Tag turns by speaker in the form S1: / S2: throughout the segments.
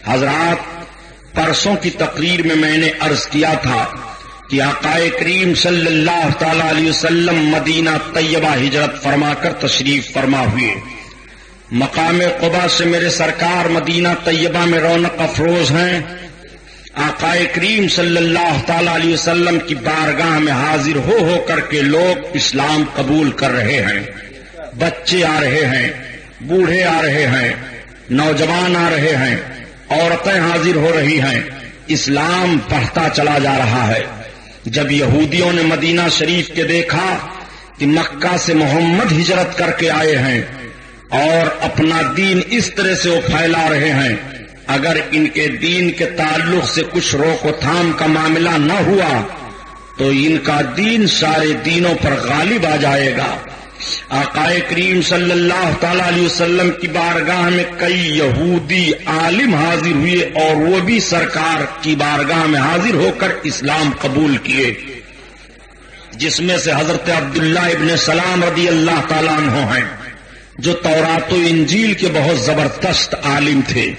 S1: حضرات، پرسوں کی تقریر میں نے عرض کیا تھا کہ آقا کریم صلی اللہ تعالی علیہ وسلم مدینہ طیبہ ہجرت فرما کر تشریف فرما ہوئے۔ مقام قبا سے میرے سرکار مدینہ طیبہ میں رونق افروز ہیں۔ آقا کریم صلی اللہ تعالی علیہ وسلم کی بارگاہ میں حاضر ہو کر کے لوگ اسلام قبول کر رہے ہیں۔ بچے آ رہے ہیں، بوڑھے آ رہے ہیں، نوجوان آ رہے ہیں، عورتیں حاضر ہو رہی ہیں۔ اسلام بڑھتا چلا جا رہا ہے۔ جب یہودیوں نے مدینہ شریف کے دیکھا کہ مکہ سے محمد ہجرت کر کے آئے ہیں اور اپنا دین اس طرح سے وہ پھیلا رہے ہیں، اگر ان کے دین کے تعلق سے کچھ روک و تھام کا معاملہ نہ ہوا تو ان کا دین سارے دینوں پر غالب آ جائے گا۔ آقا کریم صلی اللہ تعالی علیہ وسلم کی بارگاہ میں کئی یہودی عالم حاضر ہوئے اور وہ بھی سرکار کی بارگاہ میں حاضر ہو کر اسلام قبول کیے، جس میں سے حضرت عبداللہ ابن سلام رضی اللہ تعالیٰ عنہ ہیں، جو تورات و انجیل کے بہت زبردست عالم تھے۔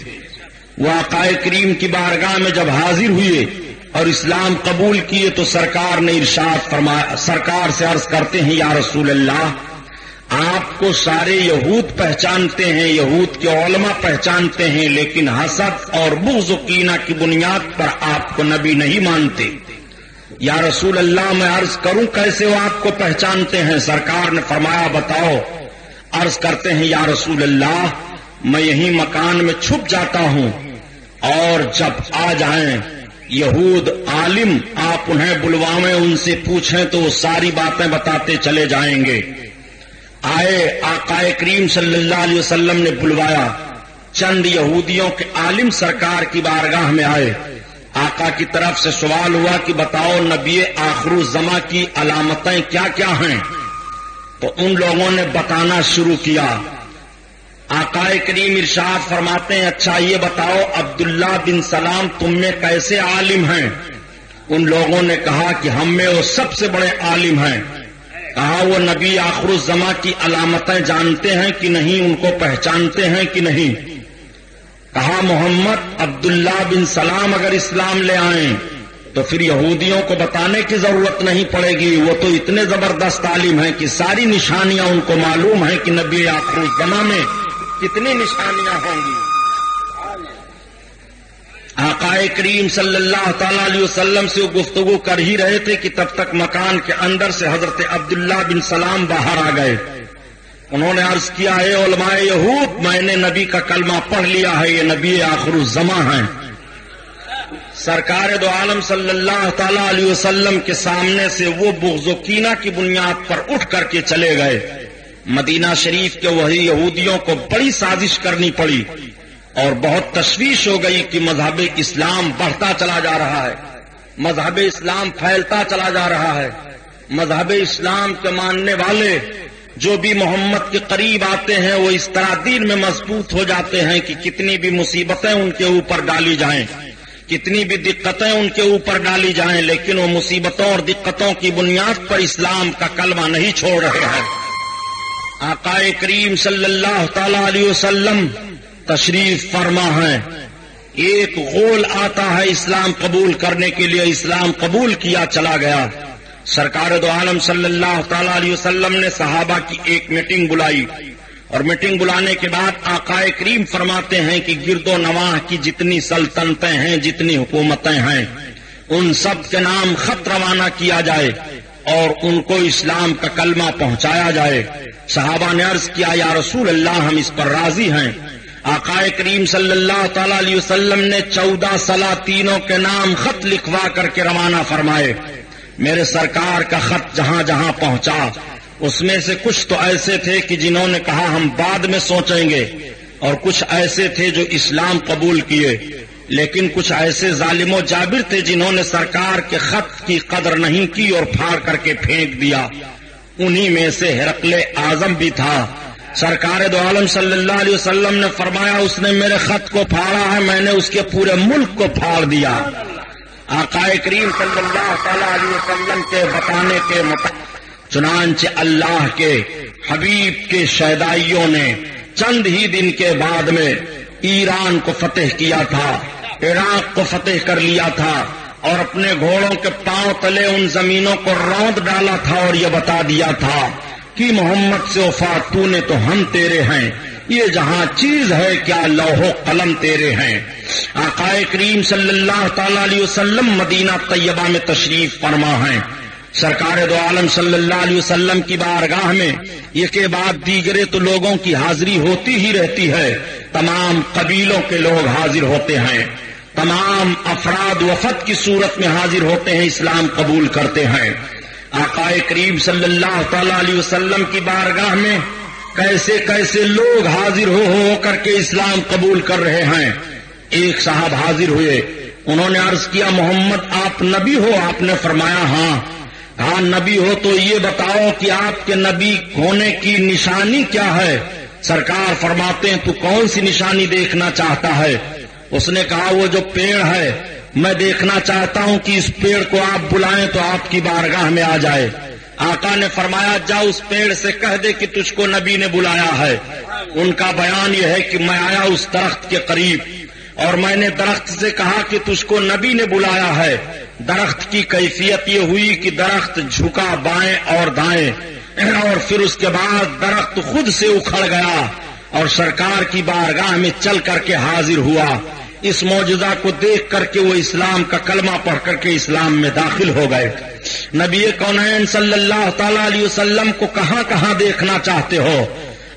S1: وہ آقا کریم کی بارگاہ میں جب حاضر ہوئے اور اسلام قبول کیے تو سرکار نے ارشاد فرمایا، سرکار سے عرض کرتے ہیں، یا رسول اللہ، آپ کو سارے یہود پہچانتے ہیں، یہود کے علماء پہچانتے ہیں، لیکن حسد اور بغض و کینہ کی بنیاد پر آپ کو نبی نہیں مانتے۔ یا رسول اللہ، میں عرض کروں کیسے وہ آپ کو پہچانتے ہیں؟ سرکار نے فرمایا، بتاؤ۔ عرض کرتے ہیں، یا رسول اللہ، میں یہیں مکان میں چھپ جاتا ہوں اور جب آ جائیں یہود عالم، آپ انہیں بلوائیں، ان سے پوچھیں تو وہ ساری باتیں بتاتے چلے جائیں گے۔ آئے، آقا کریم صلی اللہ علیہ وسلم نے بلوایا، چند یہودیوں کے عالم سرکار کی بارگاہ میں آئے۔ آقا کی طرف سے سوال ہوا کہ بتاؤ نبی آخر الزماں کی علامتیں کیا کیا ہیں؟ تو ان لوگوں نے بتانا شروع کیا۔ آقا کریم ارشاد فرماتے ہیں، اچھا یہ بتاؤ عبداللہ بن سلام تم میں کیسے عالم ہیں؟ ان لوگوں نے کہا کہ ہم میں وہ سب سے بڑے عالم ہیں۔ کہا وہ نبی آخر الزماں کی علامتیں جانتے ہیں کہ نہیں، ان کو پہچانتے ہیں کہ نہیں؟ کہا محمد عبداللہ بن سلام اگر اسلام لے آئیں تو پھر یہودیوں کو بتانے کی ضرورت نہیں پڑے گی، وہ تو اتنے زبردست عالم ہیں کہ ساری نشانیاں ان کو معلوم ہیں کہ نبی آخر الزماں میں کتنی نشانیاں ہوں گی۔ آقا کریم صلی اللہ تعالی علیہ وسلم سے وہ گفتگو کر ہی رہے تھے کہ تب تک مکان کے اندر سے حضرت عبداللہ بن سلام باہر آ گئے۔ انہوں نے عرض کیا، اے علماء یہود، میں نے نبی کا کلمہ پڑھ لیا ہے، یہ نبی آخر الزماں ہیں۔ سرکار دو عالم صلی اللہ تعالی علیہ وسلم کے سامنے سے وہ بغض و کینہ کی بنیاد پر اٹھ کر کے چلے گئے۔ مدینہ شریف کے وہی یہودیوں کو بڑی سازش کرنی پڑی اور بہت تشویش ہو گئی کہ مذہب اسلام بڑھتا چلا جا رہا ہے، مذہب اسلام پھیلتا چلا جا رہا ہے۔ مذہب اسلام کے ماننے والے جو بھی محمد کے قریب آتے ہیں وہ اس طرح دین میں مضبوط ہو جاتے ہیں کہ کتنی بھی مصیبتیں ان کے اوپر ڈالی جائیں، کتنی بھی دقتیں ان کے اوپر ڈالی جائیں، لیکن وہ مصیبتوں اور دقتوں کی بنیاد پر اسلام کا کلمہ نہیں چھوڑ رہے ہیں۔ آقا کریم صلی اللہ تعالی علیہ وسلم تشریف فرما ہے، ایک غول آتا ہے اسلام قبول کرنے کے لیے، اسلام قبول کیا چلا گیا۔ سرکار دو عالم صلی اللہ تعالی علیہ وسلم نے صحابہ کی ایک میٹنگ بلائی اور میٹنگ بلانے کے بعد آقا کریم فرماتے ہیں کہ گرد و نواح کی جتنی سلطنتیں ہیں، جتنی حکومتیں ہیں، ان سب کے نام خط روانہ کیا جائے اور ان کو اسلام کا کلمہ پہنچایا جائے۔ صحابہ نے عرض کیا، یا رسول اللہ، ہم اس پر راضی ہیں۔ آقا کریم صلی اللہ تعالی علیہ وسلم نے 14 سلاطینوں کے نام خط لکھوا کر کے روانہ فرمائے۔ میرے سرکار کا خط جہاں جہاں پہنچا اس میں سے کچھ تو ایسے تھے کہ جنہوں نے کہا ہم بعد میں سوچیں گے، اور کچھ ایسے تھے جو اسلام قبول کیے، لیکن کچھ ایسے ظالم و جابر تھے جنہوں نے سرکار کے خط کی قدر نہیں کی اور پھاڑ کر کے پھینک دیا۔ انہی میں سے ہرقل اعظم بھی تھا۔ سرکار دو عالم صلی اللہ علیہ وسلم نے فرمایا، اس نے میرے خط کو پھاڑا ہے، میں نے اس کے پورے ملک کو پھاڑ دیا۔ آقا کریم صلی اللہ تعالی علیہ وسلم کے بتانے کے مطابق چنانچہ اللہ کے حبیب کے شیدائیوں نے چند ہی دن کے بعد میں ایران کو فتح کیا تھا، عراق کو فتح کر لیا تھا، اور اپنے گھوڑوں کے پاؤں تلے ان زمینوں کو روند ڈالا تھا اور یہ بتا دیا تھا کہ محمد سے وفا تو نے تو ہم تیرے ہیں، یہ جہاں چیز ہے کیا لوح و قلم تیرے ہیں۔ آقا کریم صلی اللہ تعالی علیہ وسلم مدینہ طیبہ میں تشریف فرما ہیں۔ سرکار دو عالم صلی اللہ علیہ وسلم کی بارگاہ میں یہ کے بعد دیگرے تو لوگوں کی حاضری ہوتی ہی رہتی ہے، تمام قبیلوں کے لوگ حاضر ہوتے ہیں، تمام افراد وفد کی صورت میں حاضر ہوتے ہیں، اسلام قبول کرتے ہیں۔ آقا کریم صلی اللہ تعالی علیہ وسلم کی بارگاہ میں کیسے کیسے لوگ حاضر ہو کر کے اسلام قبول کر رہے ہیں۔ ایک صاحب حاضر ہوئے، انہوں نے عرض کیا محمد آپ نبی ہو؟ آپ نے فرمایا ہاں۔ کہا نبی ہو تو یہ بتاؤ کہ آپ کے نبی ہونے کی نشانی کیا ہے؟ سرکار فرماتے ہیں تو کون سی نشانی دیکھنا چاہتا ہے؟ اس نے کہا وہ جو پیڑ ہے، میں دیکھنا چاہتا ہوں کہ اس پیڑ کو آپ بلائیں تو آپ کی بارگاہ میں آ جائے۔ آقا نے فرمایا جا اس پیڑ سے کہہ دے کہ تجھ کو نبی نے بلایا ہے۔ ان کا بیان یہ ہے کہ میں آیا اس درخت کے قریب اور میں نے درخت سے کہا کہ تجھ کو نبی نے بلایا ہے۔ درخت کی کیفیت یہ ہوئی کہ درخت جھکا بائیں اور دائیں، اور پھر اس کے بعد درخت خود سے اکھڑ گیا اور سرکار کی بارگاہ میں چل کر کے حاضر ہوا۔ اس معجزہ کو دیکھ کر کے وہ اسلام کا کلمہ پڑھ کر کے اسلام میں داخل ہو گئے۔ نبی کونین صلی اللہ تعالی علیہ وسلم کو کہاں کہاں دیکھنا چاہتے ہو؟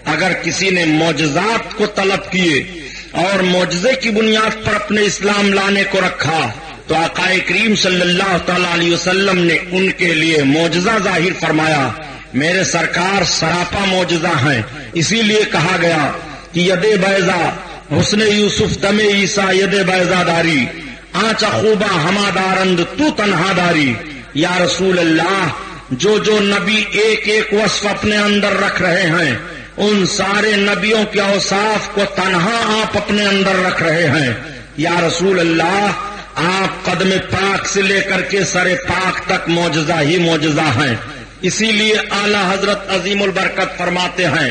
S1: اگر کسی نے معجزات کو طلب کیے اور معجزے کی بنیاد پر اپنے اسلام لانے کو رکھا تو آقا کریم صلی اللہ تعالی علیہ وسلم نے ان کے لیے معجزہ ظاہر فرمایا۔ میرے سرکار سراپا معجزہ ہیں، اسی لیے کہا گیا کہ ید بیضا حسن یوسف دم عیسیٰ ید بیضا داری آنچ خوبہ ہما دارند تو تنہا داری۔ یا رسول اللہ، جو جو نبی ایک ایک وصف اپنے اندر رکھ رہے ہیں ان سارے نبیوں کے اوصاف کو تنہا آپ اپنے اندر رکھ رہے ہیں۔ یا رسول اللہ، آپ قدم پاک سے لے کر کے سر پاک تک معجزہ ہی معجزہ ہیں۔ اسی لیے اعلی حضرت عظیم البرکت فرماتے ہیں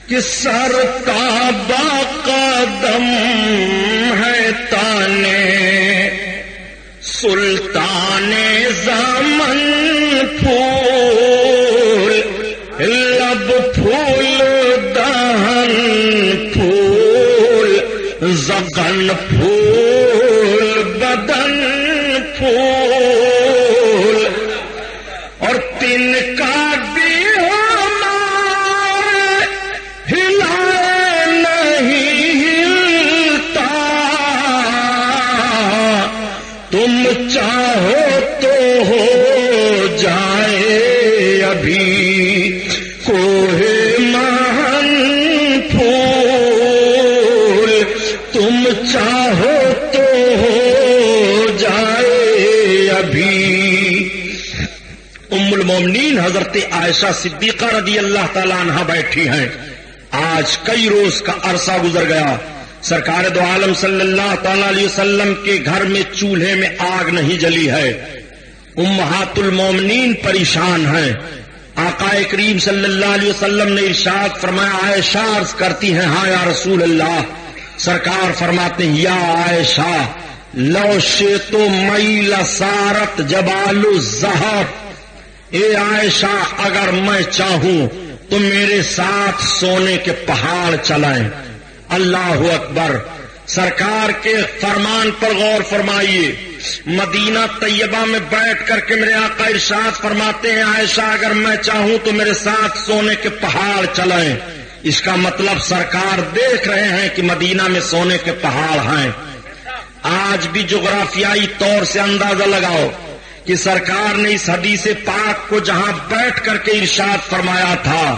S1: کہ سر کا باقدم ہے تانے سلطان زمن پھول لب پھول دہن پھول زغن پھول بدن پھول اور تن کا بھی چاہو تو ہو جائے ابھی کوہ مہن پھول، تم چاہو تو ہو جائے ابھی۔ ام المومنین حضرت عائشہ صدیقہ رضی اللہ تعالیٰ عنہا بیٹھی ہیں۔ آج کئی روز کا عرصہ گزر گیا، سرکار دو عالم صلی اللہ تعالی علیہ وسلم کے گھر میں چولہے میں آگ نہیں جلی ہے۔ امہات المومنین پریشان ہیں۔ آقا کریم صلی اللہ علیہ وسلم نے ارشاد فرمایا، عائشہ عرض کرتی ہیں ہاں یا رسول اللہ۔ سرکار فرماتے ہیں یا عائشہ لو شئت میل سارت جبال الذہب، اے عائشہ اگر میں چاہوں تو میرے ساتھ سونے کے پہاڑ چلائیں۔ اللہ اکبر، سرکار کے فرمان پر غور فرمائیے۔ مدینہ طیبہ میں بیٹھ کر کے میرے آقا ارشاد فرماتے ہیں عائشہ اگر میں چاہوں تو میرے ساتھ سونے کے پہاڑ چلائیں۔ اس کا مطلب سرکار دیکھ رہے ہیں کہ مدینہ میں سونے کے پہاڑ ہیں۔ آج بھی جغرافیائی طور سے اندازہ لگاؤ کہ سرکار نے اس حدیث پاک کو جہاں بیٹھ کر کے ارشاد فرمایا تھا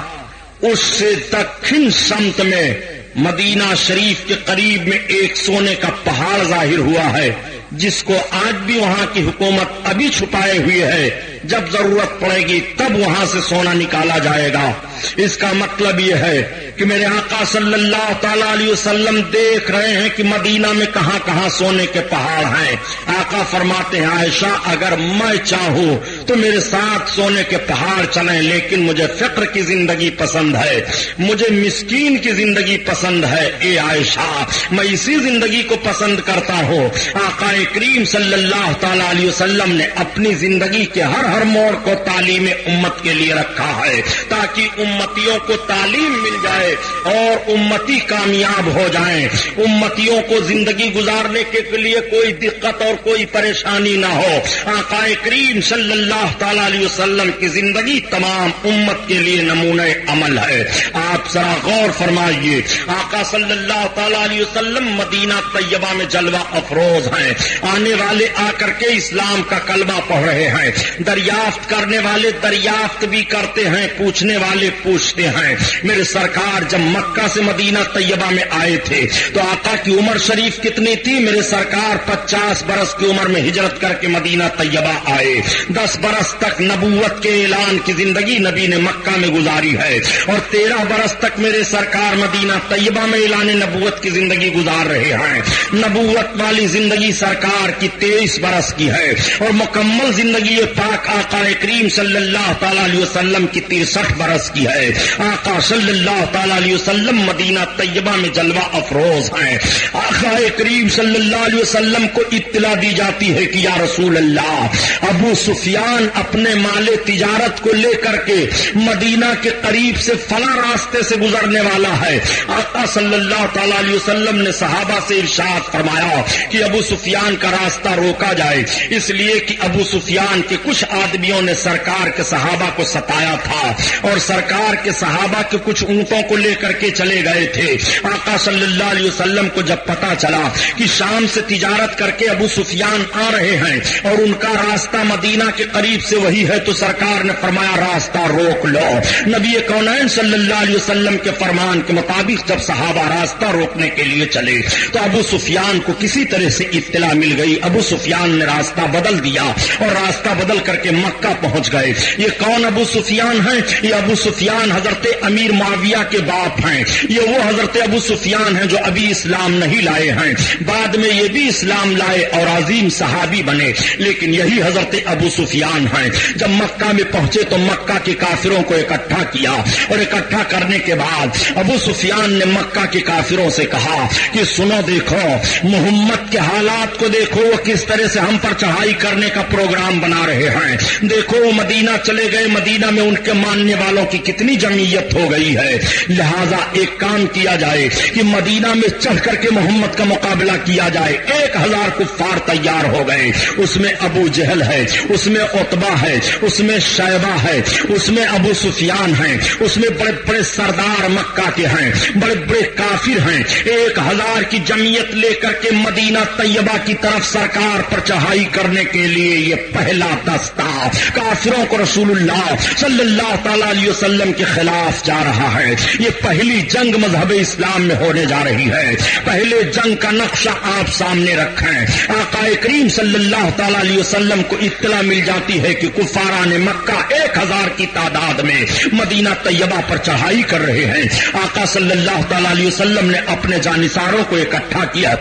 S1: اس سے دکن سمت میں مدینہ شریف کے قریب میں ایک سونے کا پہاڑ ظاہر ہوا ہے، جس کو آج بھی وہاں کی حکومت ابھی چھپائے ہوئے ہے۔ جب ضرورت پڑے گی تب وہاں سے سونا نکالا جائے گا۔ اس کا مطلب یہ ہے کہ میرے آقا صلی اللہ تعالی علیہ وسلم دیکھ رہے ہیں کہ مدینہ میں کہاں کہاں سونے کے پہاڑ ہیں. آقا فرماتے ہیں عائشہ اگر میں چاہوں تو میرے ساتھ سونے کے پہاڑ چلیں، لیکن مجھے فقر کی زندگی پسند ہے، مجھے مسکین کی زندگی پسند ہے. اے عائشہ میں اسی زندگی کو پسند کرتا ہوں. آقا کریم صلی اللہ تعالی علیہ وسلم نے اپنی زندگی کے ہر موڑ کو تعلیم امت کے لیے رکھا ہے تاکہ امتیوں کو تعلیم مل جائے اور امتی کامیاب ہو جائیں، امتیوں کو زندگی گزارنے کے لیے کوئی دقت اور کوئی پریشانی نہ ہو. آقا کریم صلی اللہ تعالی علیہ وسلم کی زندگی تمام امت کے لیے نمونہ عمل ہے. آپ ذرا غور فرمائیے، آقا صلی اللہ تعالی علیہ وسلم مدینہ طیبہ میں جلوہ افروز ہیں. آنے والے آ کر کے اسلام کا کلمہ پڑھ رہے ہیں، دریافت کرنے والے دریافت بھی کرتے ہیں، پوچھنے والے پوچھتے ہیں. میرے سرکار جب مکہ سے مدینہ طیبہ میں آئے تھے تو آقا کی عمر شریف کتنی تھی؟ میرے سرکار 50 برس کی عمر میں ہجرت کر کے مدینہ طیبہ آئے. 10 برس تک نبوت کے اعلان کی زندگی نبی نے مکہ میں گزاری ہے اور 13 برس تک میرے سرکار مدینہ طیبہ میں اعلان نبوت کی زندگی گزار رہے ہیں. نبوت والی زندگی سرکار کی 23 برس کی ہے اور مکمل زندگی پاک آقا کریم صلی اللہ تعالی علیہ وسلم کی 63 برس کی ہے. آقا صلی اللہ تعالی علیہ وسلم مدینہ طیبہ میں جلوہ افروز ہیں. آقا کریم صلی اللہ علیہ وسلم کو اطلاع دی جاتی ہے کہ یا رسول اللہ ابو سفیان اپنے مال تجارت کو لے کر کے مدینہ کے قریب سے فلاں راستے سے گزرنے والا ہے. آقا صلی اللہ تعالی علیہ وسلم نے صحابہ سے ارشاد فرمایا کہ ابو سفیان کا راستہ روکا جائے، اس لیے کہ ابو سفیان کے کچھ آدمیوں نے سرکار کے صحابہ کو ستایا تھا اور سرکار کے صحابہ کے کچھ اونٹوں کو لے کر کے چلے گئے تھے. آقا صلی اللہ علیہ وسلم کو جب پتا چلا کہ شام سے تجارت کر کے ابو سفیان آ رہے ہیں اور ان کا راستہ مدینہ کے قریب سے وہی ہے تو سرکار نے فرمایا راستہ روک لو. نبی کونین صلی اللہ علیہ وسلم کے فرمان کے مطابق جب صحابہ راستہ روکنے کے لیے چلے تو ابو سفیان کو کسی طرح سے اطلاع مل گئی. ابو سفیان نے راستہ بدل دیا اور راستہ بدل کر کے مکہ پہنچ گئے. یہ کون ابو سفیان ہیں؟ یہ ابو سفیان حضرت امیر معاویہ کے باپ ہیں. یہ وہ حضرت ابو سفیان ہیں جو ابھی اسلام نہیں لائے ہیں، بعد میں یہ بھی اسلام لائے اور عظیم صحابی بنے، لیکن یہی حضرت ابو سفیان ہیں. جب مکہ میں پہنچے تو مکہ کے کافروں کو اکٹھا کیا اور اکٹھا کرنے کے بعد ابو سفیان نے مکہ کے کافروں سے کہا کہ سنو، دیکھو محمد کے حالات کو دیکھو، وہ کس طرح سے ہم پر چڑھائی کرنے کا پروگرام بنا رہے ہیں. دیکھو وہ مدینہ چلے گئے، مدینہ میں ان کے ماننے والوں کی کتنی جمعیت ہو گئی ہے. لہذا ایک کام کیا جائے کہ مدینہ میں چڑھ کر کے محمد کا مقابلہ کیا جائے. 1000 کفار تیار ہو گئے، اس میں ابو جہل ہے، اس میں عتبہ ہے، اس میں شیبہ ہے، اس میں ابو سفیان ہیں، اس میں بڑے بڑے سردار مکہ کے ہیں، بڑے بڑے کافر ہیں. 1000 کی جمعیت لے کر کے مدینہ طیبہ کی طرف سرکار پر چڑھائی کرنے کے لیے یہ پہلا دستہ کافروں کو رسول اللہ صلی اللہ تعالی علیہ وسلم کے خلاف جا رہا ہے. یہ پہلی جنگ مذہب اسلام میں ہونے جا رہی ہے. پہلے جنگ کا نقشہ آپ سامنے رکھیں. آقا کریم صلی اللہ تعالی علیہ وسلم کو اطلاع مل جاتی ہے کہ کفاران مکہ 1000 کی تعداد میں مدینہ طیبہ پر چڑھائی کر رہے ہیں. آقا صلی اللہ تعالی علیہ وسلم نے اپنے جانثاروں کو اکٹھا کیا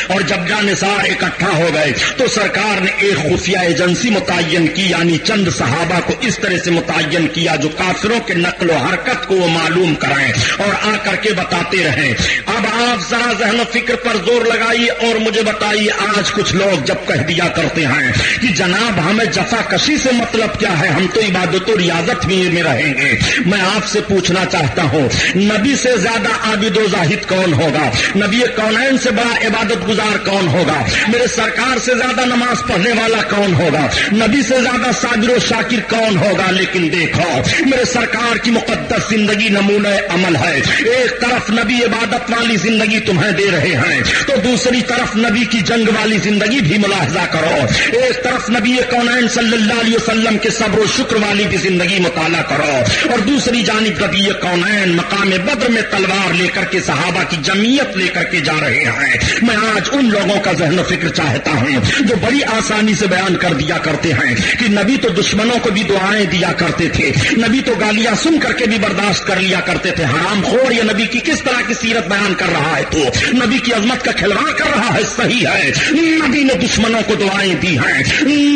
S1: اور جب جانثار اکٹھا ہو گئے تو سرکار نے ایک خفیہ ایجنسی متعین کی، یعنی چند صحابہ کو اس طرح سے متعین کیا جو کافروں کے نقل و حرکت کو وہ معلوم کرائیں اور آ کر کے بتاتے رہیں. اب آپ ذرا ذہن و فکر پر زور لگائیے اور مجھے بتائیے، آج کچھ لوگ جب کہہ دیا کرتے ہیں کہ جناب ہمیں جفا کشی سے مطلب کیا ہے، ہم تو عبادت و ریاضت میں رہیں گے. میں آپ سے پوچھنا چاہتا ہوں، نبی سے زیادہ عابد و زاہد کون ہوگا؟ نبی کونین سے بڑا عبادت گزار کون ہوگا؟ میرے سرکار سے زیادہ نماز پڑھنے والا کون ہوگا؟ نبی سے زیادہ صابر و شاکر کون ہوگا؟ لیکن دیکھو میرے سرکار کی مقدس زندگی نمونہ عمل ہے. ایک طرف نبی عبادت والی زندگی تمہیں دے رہے ہیں تو دوسری طرف نبی کی جنگ والی زندگی بھی ملاحظہ کرو. ایک طرف نبی کونین صلی اللہ علیہ وسلم کے صبر و شکر والی بھی زندگی مطالعہ کرو اور دوسری جانب نبی کونین مقام بدر میں تلوار لے کر کے صحابہ کی جمعیت لے کر کے جا رہے ہیں. میں آج آج ان لوگوں کا ذہن و فکر چاہتا ہوں جو بڑی آسانی سے بیان کر دیا کرتے ہیں کہ نبی تو دشمنوں کو بھی دعائیں دیا کرتے تھے، نبی تو گالیاں سن کر کے بھی برداشت کر لیا کرتے تھے۔ حرام خور یہ نبی کی کس طرح کی سیرت بیان کر رہا ہے، تو نبی کی عظمت کا کھلواڑ کر رہا ہے۔ صحیح ہے، نبی نے دشمنوں کو دعائیں دی ہیں،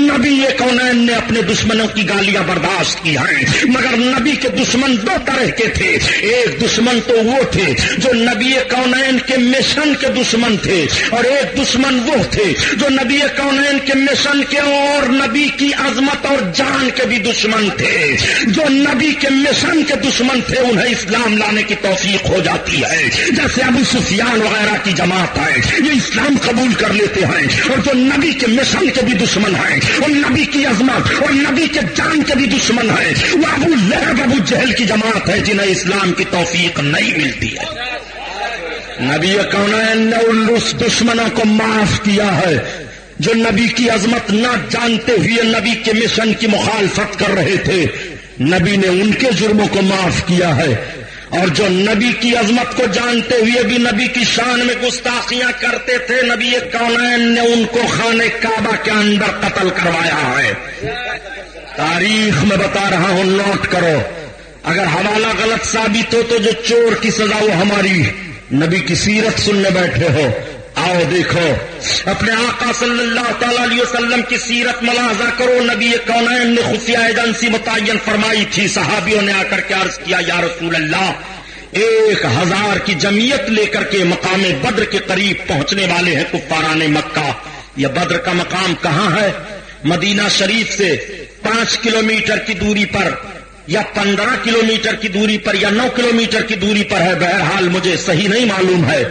S1: نبی کونین نے اپنے دشمنوں کی گالیاں برداشت کی ہیں، مگر نبی کے دشمن دو طرح کے تھے۔ ایک دشمن تو وہ تھے جو نبی کونین کے مشن کے دشمن تھے، اور ایک دشمن وہ تھے جو نبی کونین کے مشن کے اور نبی کی عظمت اور جان کے بھی دشمن تھے۔ جو نبی کے مشن کے دشمن تھے انہیں اسلام لانے کی توفیق ہو جاتی ہے، جیسے ابو سفیان وغیرہ کی جماعت ہے، یہ اسلام قبول کر لیتے ہیں، اور جو نبی کے مشن کے بھی دشمن ہیں اور نبی کی عظمت اور نبی کے جان کے بھی دشمن ہیں، وہ ابو لہب ابو جہل کی جماعت ہے جنہیں اسلام کی توفیق نہیں ملتی ہے۔ نبی کونین نے اس دشمنوں کو معاف کیا ہے جو نبی کی عظمت نہ جانتے ہوئے نبی کے مشن کی مخالفت کر رہے تھے، نبی نے ان کے جرموں کو معاف کیا ہے، اور جو نبی کی عظمت کو جانتے ہوئے بھی نبی کی شان میں گستاخیاں کرتے تھے، نبی کونین نے ان کو خانہ کعبہ کے اندر قتل کروایا ہے۔ تاریخ میں بتا رہا ہوں، نوٹ کرو، اگر حوالہ غلط ثابت ہو تو جو چور کی سزا وہ ہماری، نبی کی سیرت سننے بیٹھے ہو، آؤ دیکھو اپنے آقا صلی اللہ تعالی علیہ وسلم کی سیرت ملاحظہ کرو۔ نبی کونین نے خفیہ ایجنسی متعین فرمائی تھی، صحابیوں نے آ کر کے عرض کیا یا رسول اللہ 1000 کی جمعیت لے کر کے مقام بدر کے قریب پہنچنے والے ہیں کفاران مکہ۔ یہ بدر کا مقام کہاں ہے؟ مدینہ شریف سے 5 کلومیٹر کی دوری پر، یا 15 کلومیٹر کی دوری پر، یا 9 کلومیٹر کی دوری پر ہے، بہرحال مجھے صحیح نہیں معلوم ہے۔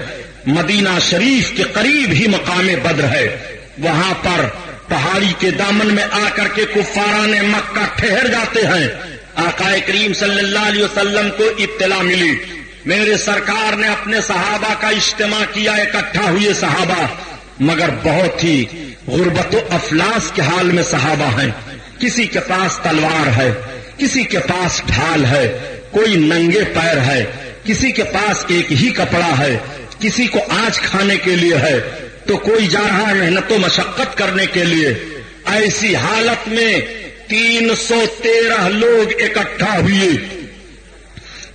S1: مدینہ شریف کے قریب ہی مقام بدر ہے، وہاں پر پہاڑی کے دامن میں آ کر کے کفاران مکہ ٹھہر جاتے ہیں۔ آقا کریم صلی اللہ علیہ وسلم کو اطلاع ملی، میرے سرکار نے اپنے صحابہ کا اجتماع کیا، اکٹھا ہوئے صحابہ، مگر بہت ہی غربت و افلاس کے حال میں صحابہ ہیں، کسی کے پاس تلوار ہے، کسی کے پاس ڈھال ہے، کوئی ننگے پیر ہے، کسی کے پاس ایک ہی کپڑا ہے، کسی کو آج کھانے کے لیے ہے، تو کوئی جا رہا ہے محنت و مشقت کرنے کے لیے۔ ایسی حالت میں 313 لوگ اکٹھا ہوئے،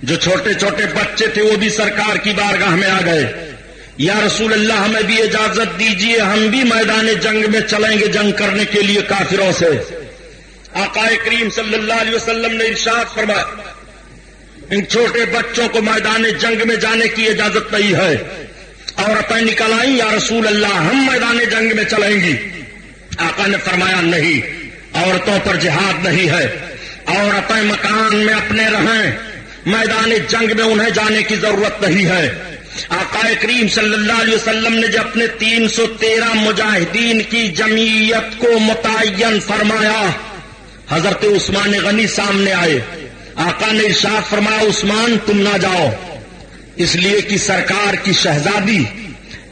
S1: جو چھوٹے چھوٹے بچے تھے وہ بھی سرکار کی بارگاہ میں آ گئے، یا رسول اللہ ہمیں بھی اجازت دیجیے، ہم بھی میدان جنگ میں چلیں گے جنگ کرنے کے لیے کافروں سے۔ آقا کریم صلی اللہ علیہ وسلم نے ارشاد فرمایا ان چھوٹے بچوں کو میدان جنگ میں جانے کی اجازت نہیں ہے۔ عورتیں نکل آئیں، یا رسول اللہ ہم میدان جنگ میں چلیں گی۔ آقا نے فرمایا نہیں، عورتوں پر جہاد نہیں ہے، عورتیں مکان میں اپنے رہیں، میدان جنگ میں انہیں جانے کی ضرورت نہیں ہے۔ آقا کریم صلی اللہ علیہ وسلم نے جب اپنے 313 مجاہدین کی جمعیت کو متعین فرمایا، حضرت عثمان غنی سامنے آئے، آقا نے ارشاد فرمایا عثمان تم نہ جاؤ، اس لیے کہ سرکار کی شہزادی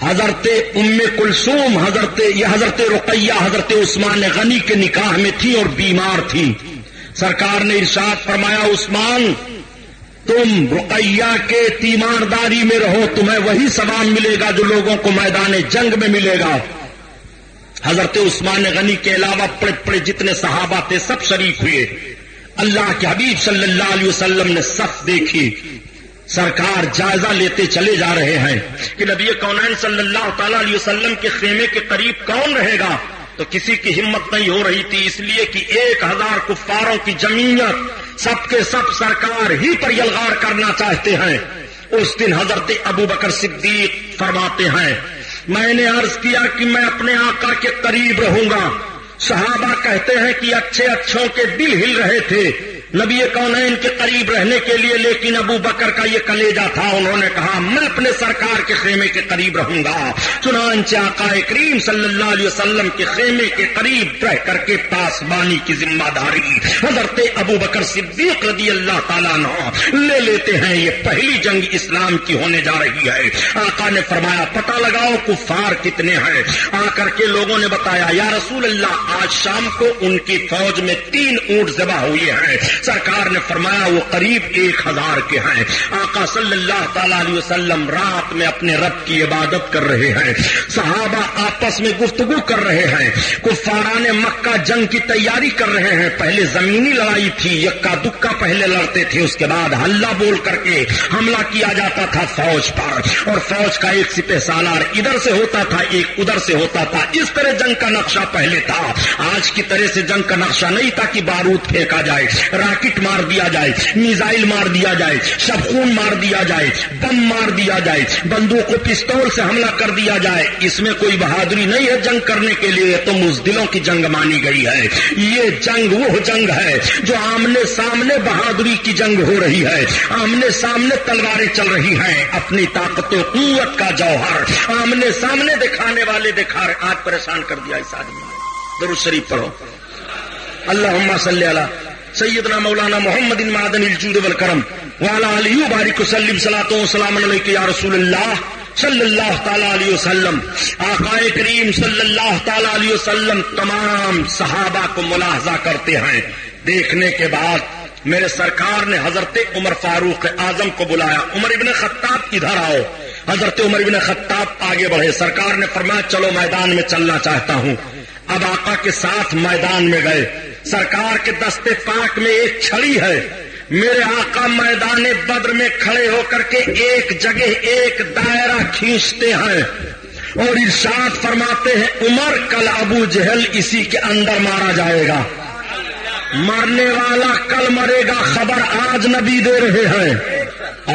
S1: حضرت ام کلثوم حضرت رقیہ حضرت عثمان غنی کے نکاح میں تھی اور بیمار تھی۔ سرکار نے ارشاد فرمایا عثمان تم رقیہ کے تیمارداری میں رہو، تمہیں وہی ثواب ملے گا جو لوگوں کو میدان جنگ میں ملے گا۔ حضرت عثمان غنی کے علاوہ بڑے جتنے صحابہ تھے سب شریک ہوئے۔ اللہ کے حبیب صلی اللہ علیہ وسلم نے صف دیکھی، سرکار جائزہ لیتے چلے جا رہے ہیں کہ نبی کونین صلی اللہ تعالی علیہ وسلم کے خیمے کے قریب کون رہے گا، تو کسی کی ہمت نہیں ہو رہی تھی، اس لیے کہ 1000 کفاروں کی جمعیت سب کے سب سرکار ہی پر یلغار کرنا چاہتے ہیں۔ اس دن حضرت ابو بکر صدیق فرماتے ہیں میں نے عرض کیا کہ میں اپنے آقا کے قریب رہوں گا، صحابہ کہتے ہیں کہ اچھوں کے دل ہل رہے تھے نبی کونین کے قریب رہنے کے لیے، لیکن ابو بکر کا یہ کلیجہ تھا، انہوں نے کہا میں اپنے سرکار کے خیمے کے قریب رہوں گا۔ چنانچہ آقا کریم صلی اللہ علیہ وسلم کے خیمے کے قریب رہ کر کے پاسبانی کی ذمہ داری حضرت ابو بکر صدیق رضی اللہ تعالیٰ عنہ لے لیتے ہیں۔ یہ پہلی جنگ اسلام کی ہونے جا رہی ہے۔ آقا نے فرمایا پتہ لگاؤ کفار کتنے ہیں۔ آ کر کے لوگوں نے بتایا یا رسول اللہ آج شام کو ان کی فوج میں 3 اونٹ ذبح ہوئے ہیں۔ سرکار نے فرمایا وہ قریب 1000 کے ہیں. آقا صلی اللہ تعالی علیہ وسلم رات میں اپنے رب کی عبادت کر رہے ہیں. صحابہ آپس میں گفتگو کر رہے ہیں. کفاران مکہ جنگ کی تیاری کر رہے ہیں. پہلے زمینی لڑائی تھی, یکا دکا پہلے لڑتے تھے, اس کے بعد ہلہ بول کر کے حملہ کیا جاتا تھا فوج پر, اور فوج کا ایک سپہ سالار ادھر سے ہوتا تھا, ایک ادھر سے ہوتا تھا. اس طرح جنگ کا نقشہ پہلے تھا. آج کی طرح سے جنگ کا نقشہ نہیں تھا کہ بارود پھینکا جائے, راکٹ مار دیا جائے, میزائل مار دیا جائے, شبخون مار دیا جائے, بم مار دیا جائے, بندوق و پستول سے حملہ کر دیا جائے. اس میں کوئی بہادری نہیں ہے جنگ کرنے کے لیے, تو مزدلوں کی جنگ مانی گئی ہے. یہ جنگ وہ جنگ ہے جو آمنے سامنے بہادری کی جنگ ہو رہی ہے. آمنے سامنے تلواریں چل رہی ہیں, اپنی طاقت و قوت کا جوہر آمنے سامنے دکھانے والے دکھا رہے. آج پریشان کر دیا اس آدمی نے. درود شریف پڑھو. اللہم صلی علی سیدنا مولانا محمد معدن الجود والکرم وعلی آلہ وبارک وسلم صلاۃ و سلام علیک یا رسول اللہ صلی اللہ تعالی علیہ وسلم. آقا کریم صلی اللہ تعالی علیہ وسلم تمام صحابہ کو ملاحظہ کرتے ہیں. دیکھنے کے بعد میرے سرکار نے حضرت عمر فاروق اعظم کو بلایا. عمر ابن خطاب ادھر آؤ. حضرت عمر ابن خطاب آگے بڑھے. سرکار نے فرمایا چلو میدان میں چلنا چاہتا ہوں. اب آقا کے ساتھ میدان میں گئے. سرکار کے دستے پاک میں ایک چھڑی ہے. میرے آقا میدان بدر میں کھڑے ہو کر کے ایک جگہ ایک دائرہ کھینچتے ہیں اور ارشاد فرماتے ہیں عمر کل ابو جہل اسی کے اندر مارا جائے گا. مرنے والا کل مرے گا, خبر آج نبی دے رہے ہیں.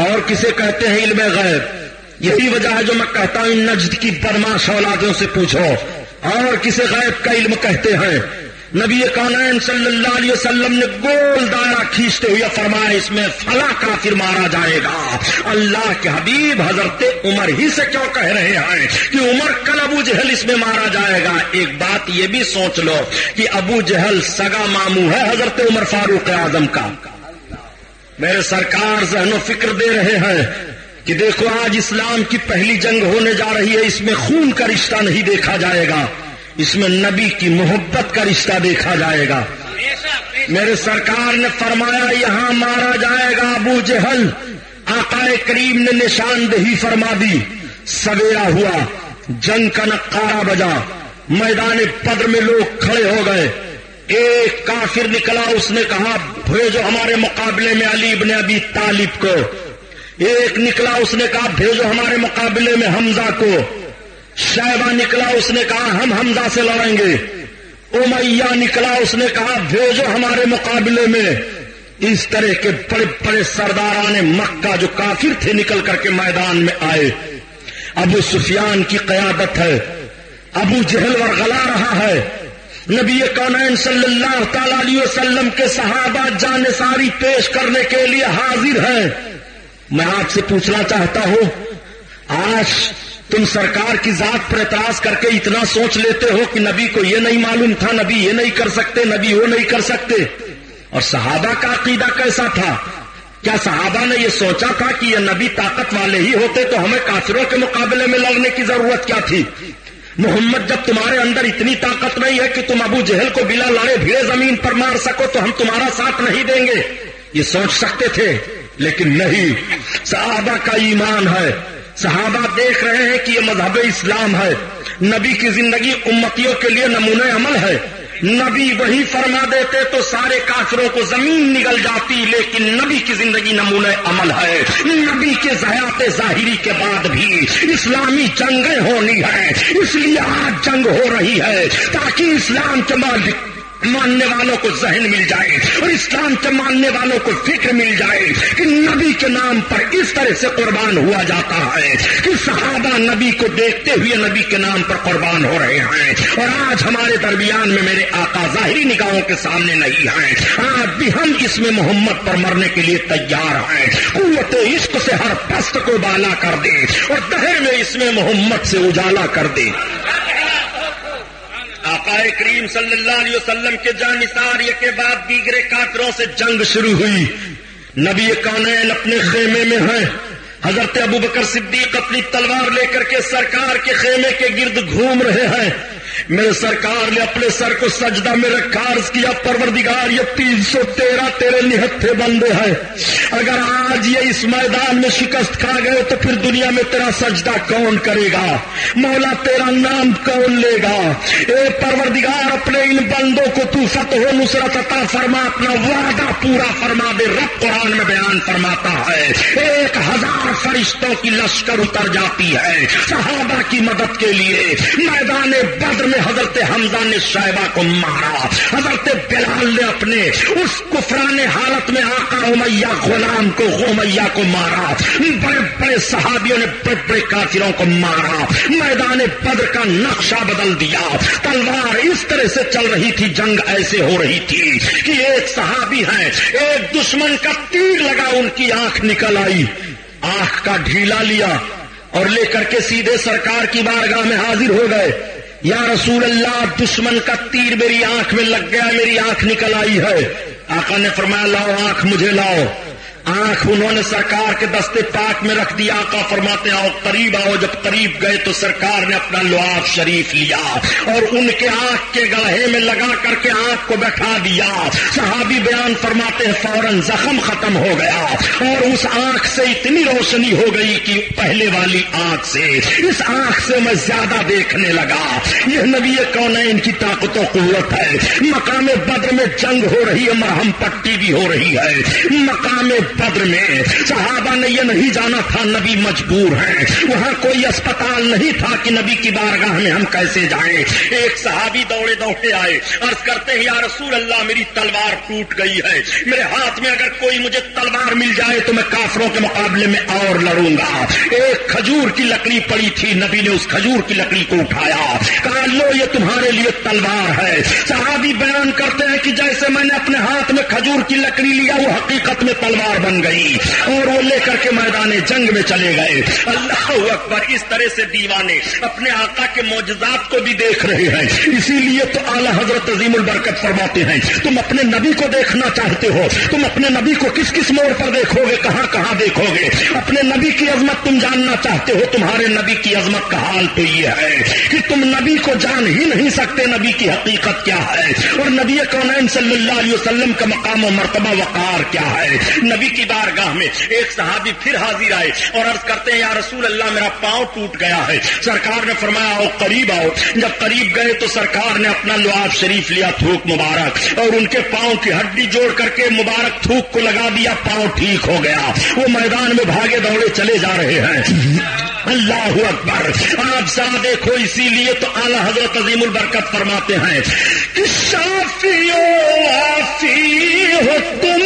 S1: اور کسے کہتے ہیں علم غیب. یہی وجہ ہے جو میں کہتا ہوں نجد کی بدمعاش اولادوں سے پوچھو. اور کسے غیب کا علم کہتے ہیں. نبی کونین صلی اللہ علیہ وسلم نے گول دائرہ کھینچتے ہوئے فرمایا اس میں فلاں کافر مارا جائے گا. اللہ کے حبیب حضرت عمر ہی سے کیوں کہہ رہے ہیں کہ عمر کل ابو جہل اس میں مارا جائے گا. ایک بات یہ بھی سوچ لو کہ ابو جہل سگا ماموں ہے حضرت عمر فاروق اعظم کا. میرے سرکار ذہن و فکر دے رہے ہیں کہ دیکھو آج اسلام کی پہلی جنگ ہونے جا رہی ہے. اس میں خون کا رشتہ نہیں دیکھا جائے گا, اس میں نبی کی محبت کا رشتہ دیکھا جائے گا. میرے سرکار نے فرمایا یہاں مارا جائے گا ابو جہل. آقا کریم نے نشاندہی فرما دی. سویرا ہوا, جنگ کا نقارہ بجا, میدان بدر میں لوگ کھڑے ہو گئے. ایک کافر نکلا, اس نے کہا بھیجو ہمارے مقابلے میں علی ابن ابی طالب کو. ایک نکلا, اس نے کہا بھیجو ہمارے مقابلے میں حمزہ کو. شیبہ نکلا, اس نے کہا ہم حمزہ سے لڑیں گے. امیہ نکلا, اس نے کہا بھیجو ہمارے مقابلے میں. اس طرح کے بڑے بڑے سرداران مکہ جو کافر تھے نکل کر کے میدان میں آئے. ابو سفیان کی قیادت ہے, ابو جہل ورغلا رہا ہے. نبی کونین صلی اللہ تعالی علیہ وسلم کے صحابہ جانثاری پیش کرنے کے لیے حاضر ہیں. میں آپ سے پوچھنا چاہتا ہوں, آج تم سرکار کی ذات پر اعتراض کر کے اتنا سوچ لیتے ہو کہ نبی کو یہ نہیں معلوم تھا, نبی یہ نہیں کر سکتے, نبی وہ نہیں کر سکتے. اور صحابہ کا عقیدہ کیسا تھا؟ کیا صحابہ نے یہ سوچا تھا کہ یہ نبی طاقت والے ہی ہوتے تو ہمیں کافروں کے مقابلے میں لڑنے کی ضرورت کیا تھی؟ محمد جب تمہارے اندر اتنی طاقت نہیں ہے کہ تم ابو جہل کو بلا لڑے بھیڑے زمین پر مار سکو تو ہم تمہارا ساتھ نہیں دیں گے. یہ سوچ سکتے تھے, لیکن نہیں. صحابہ کا ایمان ہے. صحابہ دیکھ رہے ہیں کہ یہ مذہب اسلام ہے, نبی کی زندگی امتیوں کے لیے نمونہ عمل ہے. نبی وہی فرما دیتے تو سارے کافروں کو زمین نگل جاتی, لیکن نبی کی زندگی نمونہ عمل ہے. نبی کے حیات ظاہری کے بعد بھی اسلامی جنگیں ہونی ہے, اس لیے آج جنگ ہو رہی ہے تاکہ اسلام کے ماننے والوں کو ذہن مل جائے اور اسلام کے ماننے والوں کو فکر مل جائے کہ نبی کے نام پر اس طرح سے قربان ہوا جاتا ہے کہ صحابہ نبی کو دیکھتے ہوئے نبی کے نام پر قربان ہو رہے ہیں. اور آج ہمارے درمیان میں میرے آقا ظاہری نگاہوں کے سامنے نہیں ہیں. آج بھی ہم اس میں محمد پر مرنے کے لیے تیار ہیں. قوت عشق سے ہر پست کو بالا کر دے اور دہر میں اس میں محمد سے اجالا کر دے. آقا کریم صلی اللہ علیہ وسلم کے جانثار کے بعد دیگر کافروں سے جنگ شروع ہوئی. نبی کونین اپنے خیمے میں ہیں. حضرت ابوبکر صدیق اپنی تلوار لے کر کے سرکار کے خیمے کے گرد گھوم رہے ہیں. میرے سرکار نے اپنے سر کو سجدہ میں رکھا، عرض کیا پروردگار یہ 313 تیرے نہتھے بندے ہیں، اگر آج یہ اس میدان میں شکست کھا گئے تو پھر دنیا میں تیرا سجدہ کون کرے گا؟ مولا تیرا نام کون لے گا؟ اے پروردگار اپنے ان بندوں کو تو فتح و نصرت عطا فرما، اپنا وعدہ پورا فرما دے۔ رب قرآن میں بیان فرماتا ہے 1000 فرشتوں کی لشکر اتر جاتی ہے صحابہ کی مدد کے لیے۔ میدان بدر میں حضرت حمزہ نے شیبہ کو مارا، حضرت بلال نے اپنے اس کفران حالت میں آقا امیہ غلام کو امیہ کو مارا، بڑے بڑے صحابیوں نے بڑے بڑے کافروں کو مارا۔ میدان بدر کا نقشہ بدل دیا، تلوار اس طرح سے چل رہی تھی، جنگ ایسے ہو رہی تھی کہ ایک صحابی ہے، ایک دشمن کا تیر لگا، ان کی آنکھ نکل آئی، آنکھ کا ڈھیلا لیا اور لے کر کے سیدھے سرکار کی بارگاہ میں حاضر ہو گئے۔ یا رسول اللہ، دشمن کا تیر میری آنکھ میں لگ گیا، میری آنکھ نکل آئی ہے۔ آقا نے فرمایا لاؤ آنکھ مجھے لاؤ۔ آنکھ انہوں نے سرکار کے دستے پاک میں رکھ دیا۔ آقا فرماتے آؤ قریب آؤ۔ جب قریب گئے تو سرکار نے اپنا لعاب شریف لیا اور ان کے آنکھ کے گڑھے میں لگا کر کے آنکھ کو بیٹھا دیا۔ صحابی بیان فرماتے ہیں فوراً زخم ختم ہو گیا اور اس آنکھ سے اتنی روشنی ہو گئی کہ پہلے والی آنکھ سے اس آنکھ سے میں زیادہ دیکھنے لگا۔ یہ نبی کونین کی طاقت و قوت ہے۔ مقام بدر میں جنگ ہو رہی ہے، مرہم پٹی بھی ہو رہی ہے۔ مقام بدر میں صحابہ نے یہ نہیں جانا تھا نبی مجبور ہیں، وہاں کوئی اسپتال نہیں تھا کہ نبی کی بارگاہ میں ہم کیسے جائیں۔ ایک صحابی دوڑے دوڑے آئے، عرض کرتے ہیں یا رسول اللہ میری تلوار ٹوٹ گئی ہے، میرے ہاتھ میں اگر کوئی مجھے تلوار مل جائے تو میں کافروں کے مقابلے میں اور لڑوں گا۔ ایک کھجور کی لکڑی پڑی تھی، نبی نے اس کھجور کی لکڑی کو اٹھایا، کہا لو یہ تمہارے لیے تلوار ہے۔ صحابی بیان کرتے ہیں کہ جیسے میں نے اپنے ہاتھ میں کھجور کی لکڑی لیا وہ حقیقت میں تلوار بن گئی اور وہ لے کر کے میدان جنگ میں چلے گئے۔ اللہ اکبر! اس طرح سے دیوانے اپنے آقا کے معجزات کو بھی دیکھ رہے ہیں۔ اسی لیے تو اعلی حضرت عظیم البرکت فرماتے ہیں تم اپنے نبی کو دیکھنا چاہتے ہو، تم اپنے نبی کو کس کس موڑ پر دیکھو گے، کہاں کہاں دیکھو گے؟ اپنے نبی کی عظمت تم جاننا چاہتے ہو، تمہارے نبی کی عظمت کا حال تو یہ ہے کہ تم نبی کو جان ہی نہیں سکتے نبی کی حقیقت کیا ہے اور نبی کونین صلی اللہ علیہ وسلم کا مقام و مرتبہ وقار کیا ہے۔ نبی کی بارگاہ میں ایک صحابی پھر حاضر آئے اور عرض کرتے ہیں یا رسول اللہ میرا پاؤں ٹوٹ گیا ہے۔ سرکار نے فرمایا آؤ قریب آؤ۔ جب قریب گئے تو سرکار نے اپنا لعاب شریف لیا، تھوک مبارک، اور ان کے پاؤں کی ہڈی جوڑ کر کے مبارک تھوک کو لگا دیا، پاؤں ٹھیک ہو گیا۔ وہ میدان میں بھاگے دوڑے چلے جا رہے ہیں۔ اللہ اکبر! آپ ذرا دیکھو، اسی لیے تو اعلی حضرت عظیم البرکت فرماتے ہیں کہ شافی و عافی ہو تم،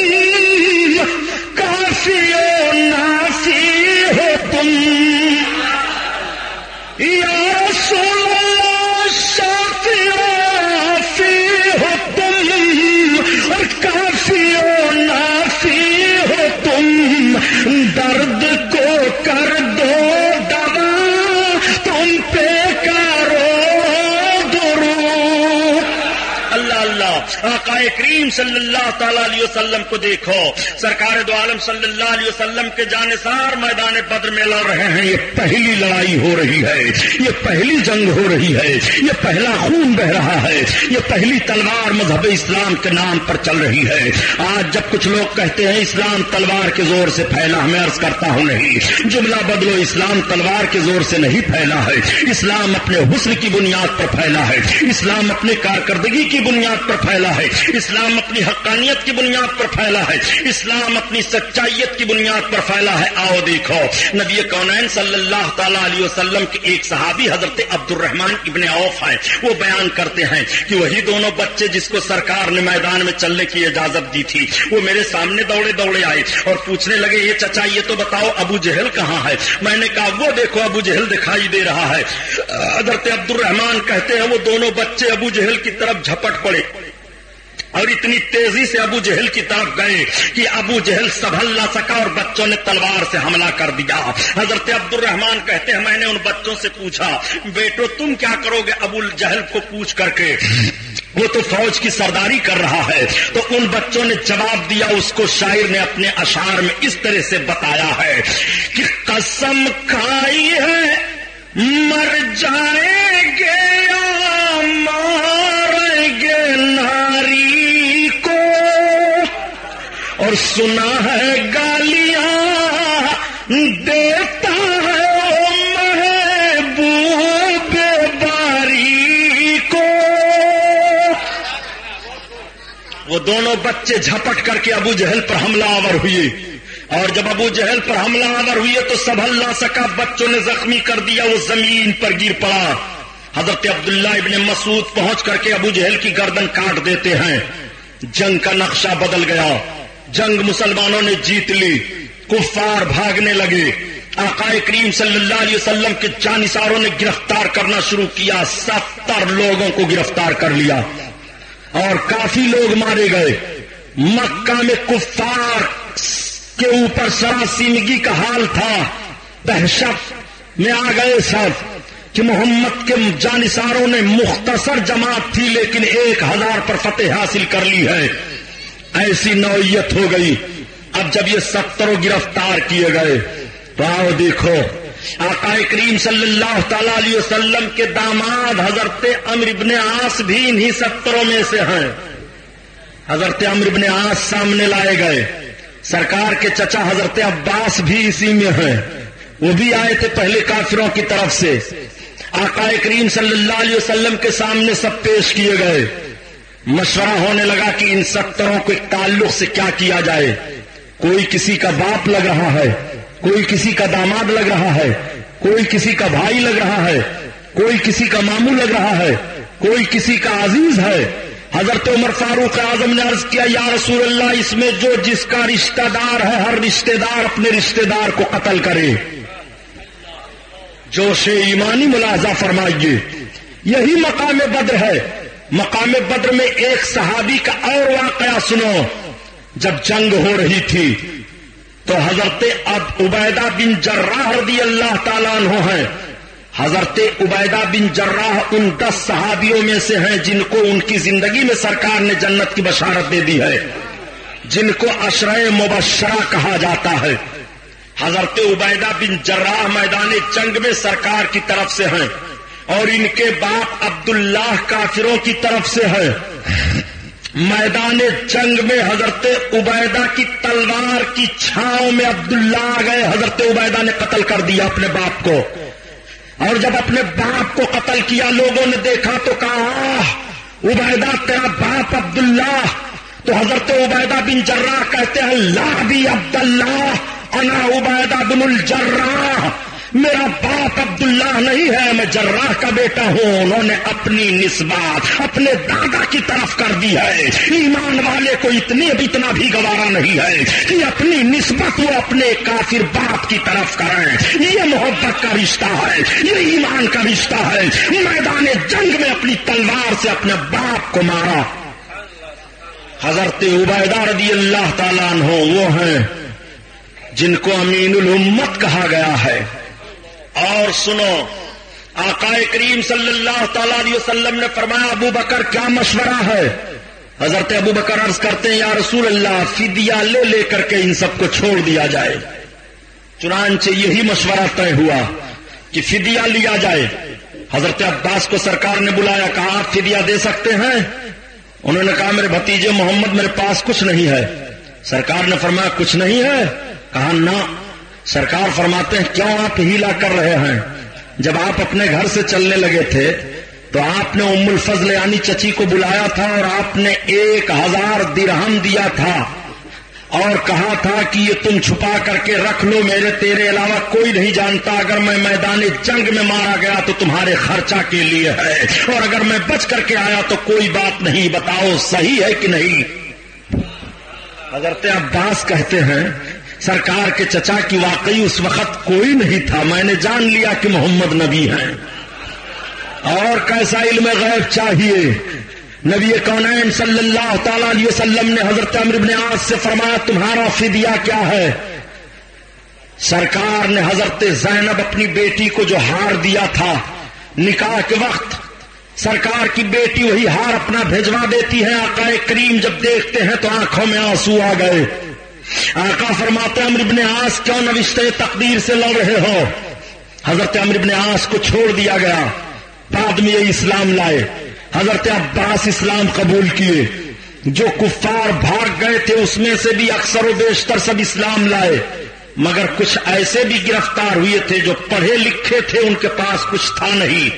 S1: کافی و نافی ہو تم، یا رسول اللہ شافی و عافی ہو تم اور کافی و نافی ہو تم، درد کو کر دو دوا تم پہ کرو درود۔ اللہ اللہ! آقا کریم صلی اللہ تعالی علیہ وسلم کو دیکھو، سرکار دو عالم صلی اللہ علیہ وسلم کے جانثار میدان بدر میں لڑ رہے ہیں۔ یہ پہلی لڑائی ہو رہی ہے، یہ پہلی جنگ ہو رہی ہے، یہ پہلا خون بہ رہا ہے، یہ پہلی تلوار مذہب اسلام کے نام پر چل رہی ہے۔ آج جب کچھ لوگ کہتے ہیں اسلام تلوار کے زور سے پھیلا، میں عرض کرتا ہوں نہیں، جملہ بدلو، اسلام تلوار کے زور سے نہیں پھیلا ہے۔ اسلام اپنے حسن کی بنیاد پر پھیلا ہے، اسلام اپنے کارکردگی کی بنیاد پر پھیلا ہے، اسلام اپنی حقانیت کی بنیاد پر پھیلا ہے، اسلام اپنی سچائیت کی بنیاد پر پھیلا ہے۔ آؤ دیکھو، نبی کونین صلی اللہ تعالی علیہ وسلم کے ایک صحابی حضرت عبد الرحمن ابن عوف ہیں، وہ بیان کرتے ہیں کہ وہی دونوں بچے جس کو سرکار نے میدان میں چلنے کی اجازت دی تھی، وہ میرے سامنے دوڑے دوڑے آئے اور پوچھنے لگے یہ چچا یہ تو بتاؤ ابو جہل کہاں ہے؟ میں نے کہا وہ دیکھو ابو جہل دکھائی دے رہا ہے۔ حضرت عبد الرحمن کہتے ہیں وہ دونوں بچے ابو جہل کی طرف جھپٹ پڑے اور اتنی تیزی سے ابو جہل کی طرف گئے کہ ابو جہل سنبھل نہ سکا اور بچوں نے تلوار سے حملہ کر دیا۔ حضرت عبد الرحمن کہتے ہیں میں نے ان بچوں سے پوچھا بیٹو تم کیا کرو گے ابو جہل کو پوچھ کر کے، وہ تو فوج کی سرداری کر رہا ہے۔ تو ان بچوں نے جواب دیا، اس کو شاعر نے اپنے اشعار میں اس طرح سے بتایا ہے کہ قسم کھائی ہے مر جائیں گے یا سنا ہے گالیاں دیتا ہے محبوب باری کو. وہ دونوں بچے جھپٹ کر کے ابو جہل پر حملہ آور ہوئے، اور جب ابو جہل پر حملہ آور ہوئے تو سنبھل نہ سکا، بچوں نے زخمی کر دیا، وہ زمین پر گر پڑا. حضرت عبداللہ ابن مسعود پہنچ کر کے ابو جہل کی گردن کاٹ دیتے ہیں. جنگ کا نقشہ بدل گیا، جنگ مسلمانوں نے جیت لی، کفار بھاگنے لگے. آقا کریم صلی اللہ علیہ وسلم کے جانثاروں نے گرفتار کرنا شروع کیا. 70 لوگوں کو گرفتار کر لیا اور کافی لوگ مارے گئے. مکہ میں کفار کے اوپر سراسیمگی کا حال تھا، دہشت میں آ گئے سب کہ محمد کے جانثاروں نے مختصر جماعت تھی لیکن 1000 پر فتح حاصل کر لی ہے. ایسی نوعیت ہو گئی. اب جب یہ 70 گرفتار کیے گئے تو آؤ دیکھو، آقا کریم صلی اللہ تعالی علیہ وسلم کے داماد حضرت عمرو بن عاص بھی انہی 70 میں سے ہیں. حضرت عمرو بن عاص سامنے لائے گئے. سرکار کے چچا حضرت عباس بھی اسی میں ہیں، وہ بھی آئے تھے پہلے کافروں کی طرف سے. آقا کریم صلی اللہ علیہ وسلم کے سامنے سب پیش کیے گئے. مشورہ ہونے لگا کہ ان 70 کو ایک تعلق سے کیا کیا جائے. کوئی کسی کا باپ لگ رہا ہے، کوئی کسی کا داماد لگ رہا ہے، کوئی کسی کا بھائی لگ رہا ہے، کوئی کسی کا ماموں لگ رہا ہے، کوئی کسی کا عزیز ہے. حضرت عمر فاروق اعظم نے عرض کیا یا رسول اللہ، اس میں جو جس کا رشتہ دار ہے ہر رشتہ دار اپنے رشتہ دار کو قتل کرے. جوش ایمانی ملاحظہ فرمائیے. یہی مقام بدر ہے. مقام بدر میں ایک صحابی کا اور واقعہ سنو. جب جنگ ہو رہی تھی تو حضرت عبیدہ بن جراح رضی اللہ تعالیٰ عنہ ہیں. حضرت عبیدہ بن جراح ان 10 صحابیوں میں سے ہیں جن کو ان کی زندگی میں سرکار نے جنت کی بشارت دے دی ہے، جن کو عشرہ مبشرہ کہا جاتا ہے. حضرت عبیدہ بن جراح میدان جنگ میں سرکار کی طرف سے ہیں اور ان کے باپ عبداللہ کافروں کی طرف سے ہیں. میدان جنگ میں حضرت عبیدہ کی تلوار کی چھاؤں میں عبداللہ آ گئے. حضرت عبیدہ نے قتل کر دیا اپنے باپ کو، اور جب اپنے باپ کو قتل کیا لوگوں نے دیکھا تو کہا عبیدہ تیرا باپ عبداللہ. تو حضرت عبیدہ بن جراح کہتے ہیں لا بھی عبداللہ انا عبیدہ بن الجراح، میرا باپ عبداللہ نہیں ہے، میں جراح کا بیٹا ہوں. انہوں نے اپنی نسبت اپنے دادا کی طرف کر دی ہے. ایمان والے کو اتنا بھی گوارا نہیں ہے کہ اپنی نسبت وہ اپنے کافر باپ کی طرف کریں. یہ محبت کا رشتہ ہے، یہ ایمان کا رشتہ ہے. میدان جنگ میں اپنی تلوار سے اپنے باپ کو مارا. حضرت عبیدہ رضی اللہ تعالیٰ عنہ وہ ہیں جن کو امین الامت کہا گیا ہے. اور سنو، آقا کریم صلی اللہ تعالی علیہ وسلم نے فرمایا ابو بکر کیا مشورہ ہے؟ حضرت ابو بکر عرض کرتے ہیں یا رسول اللہ فدیہ لے کر کے ان سب کو چھوڑ دیا جائے. چنانچہ یہی مشورہ طے ہوا کہ فدیہ لیا جائے. حضرت عباس کو سرکار نے بلایا، کہا آپ فدیہ دے سکتے ہیں؟ انہوں نے کہا میرے بھتیجے محمد میرے پاس کچھ نہیں ہے. سرکار نے فرمایا کچھ نہیں ہے؟ کہا نہ. سرکار فرماتے ہیں کیوں آپ ہیلا کر رہے ہیں؟ جب آپ اپنے گھر سے چلنے لگے تھے تو آپ نے ام الفضل یعنی چچی کو بلایا تھا اور آپ نے 1000 درہم دیا تھا اور کہا تھا کہ یہ تم چھپا کر کے رکھ لو، میرے تیرے علاوہ کوئی نہیں جانتا. اگر میں میدان جنگ میں مارا گیا تو تمہارے خرچہ کے لیے ہے، اور اگر میں بچ کر کے آیا تو کوئی بات نہیں. بتاؤ صحیح ہے کہ نہیں؟ حضرت عباس کہتے ہیں سرکار کے چچا کی واقعی اس وقت کوئی نہیں تھا، میں نے جان لیا کہ محمد نبی ہیں. اور کیسا علم غیب چاہیے. نبی کونین صلی اللہ تعالی علیہ وسلم نے حضرت عمرو بن عاص سے فرمایا تمہارا فدیہ کیا ہے؟ سرکار نے حضرت زینب اپنی بیٹی کو جو ہار دیا تھا نکاح کے وقت، سرکار کی بیٹی وہی ہار اپنا بھیجوا دیتی ہے. آقا کریم جب دیکھتے ہیں تو آنکھوں میں آنسو آ گئے. آقا فرماتے عمرو بن عاص کیوں نوشتے تقدیر سے لڑ رہے ہو؟ حضرت عمرو بن عاص کو چھوڑ دیا گیا. بعد میں یہ اسلام لائے. حضرت عباس اسلام قبول کیے. جو کفار بھاگ گئے تھے اس میں سے بھی اکثر و بیشتر سب اسلام لائے، مگر کچھ ایسے بھی گرفتار ہوئے تھے جو پڑھے لکھے تھے، ان کے پاس کچھ تھا نہیں۔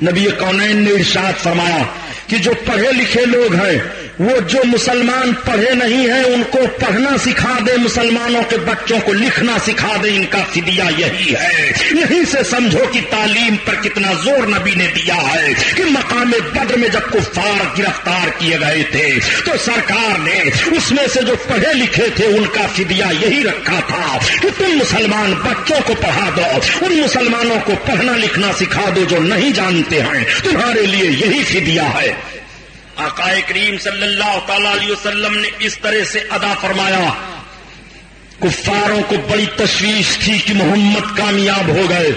S1: نبی کونین نے ارشاد فرمایا کہ جو پڑھے لکھے لوگ ہیں وہ جو مسلمان پڑھے نہیں ہیں ان کو پڑھنا سکھا دے، مسلمانوں کے بچوں کو لکھنا سکھا دے، ان کا فدیہ یہی ہے۔ یہیں سے سمجھو کہ تعلیم پر کتنا زور نبی نے دیا ہے کہ مقام بدر میں جب کفار گرفتار کیے گئے تھے تو سرکار نے اس میں سے جو پڑھے لکھے تھے ان کا فدیہ یہی رکھا تھا کہ تم مسلمان بچوں کو پڑھا دو، ان مسلمانوں کو پڑھنا لکھنا سکھا دو جو نہیں جانتے ہیں، تمہارے لیے یہی فدیہ ہے۔ آقا کریم صلی اللہ تعالی علیہ وسلم نے اس طرح سے ادا فرمایا۔ کفاروں کو بڑی تشویش تھی کہ محمد کامیاب ہو گئے۔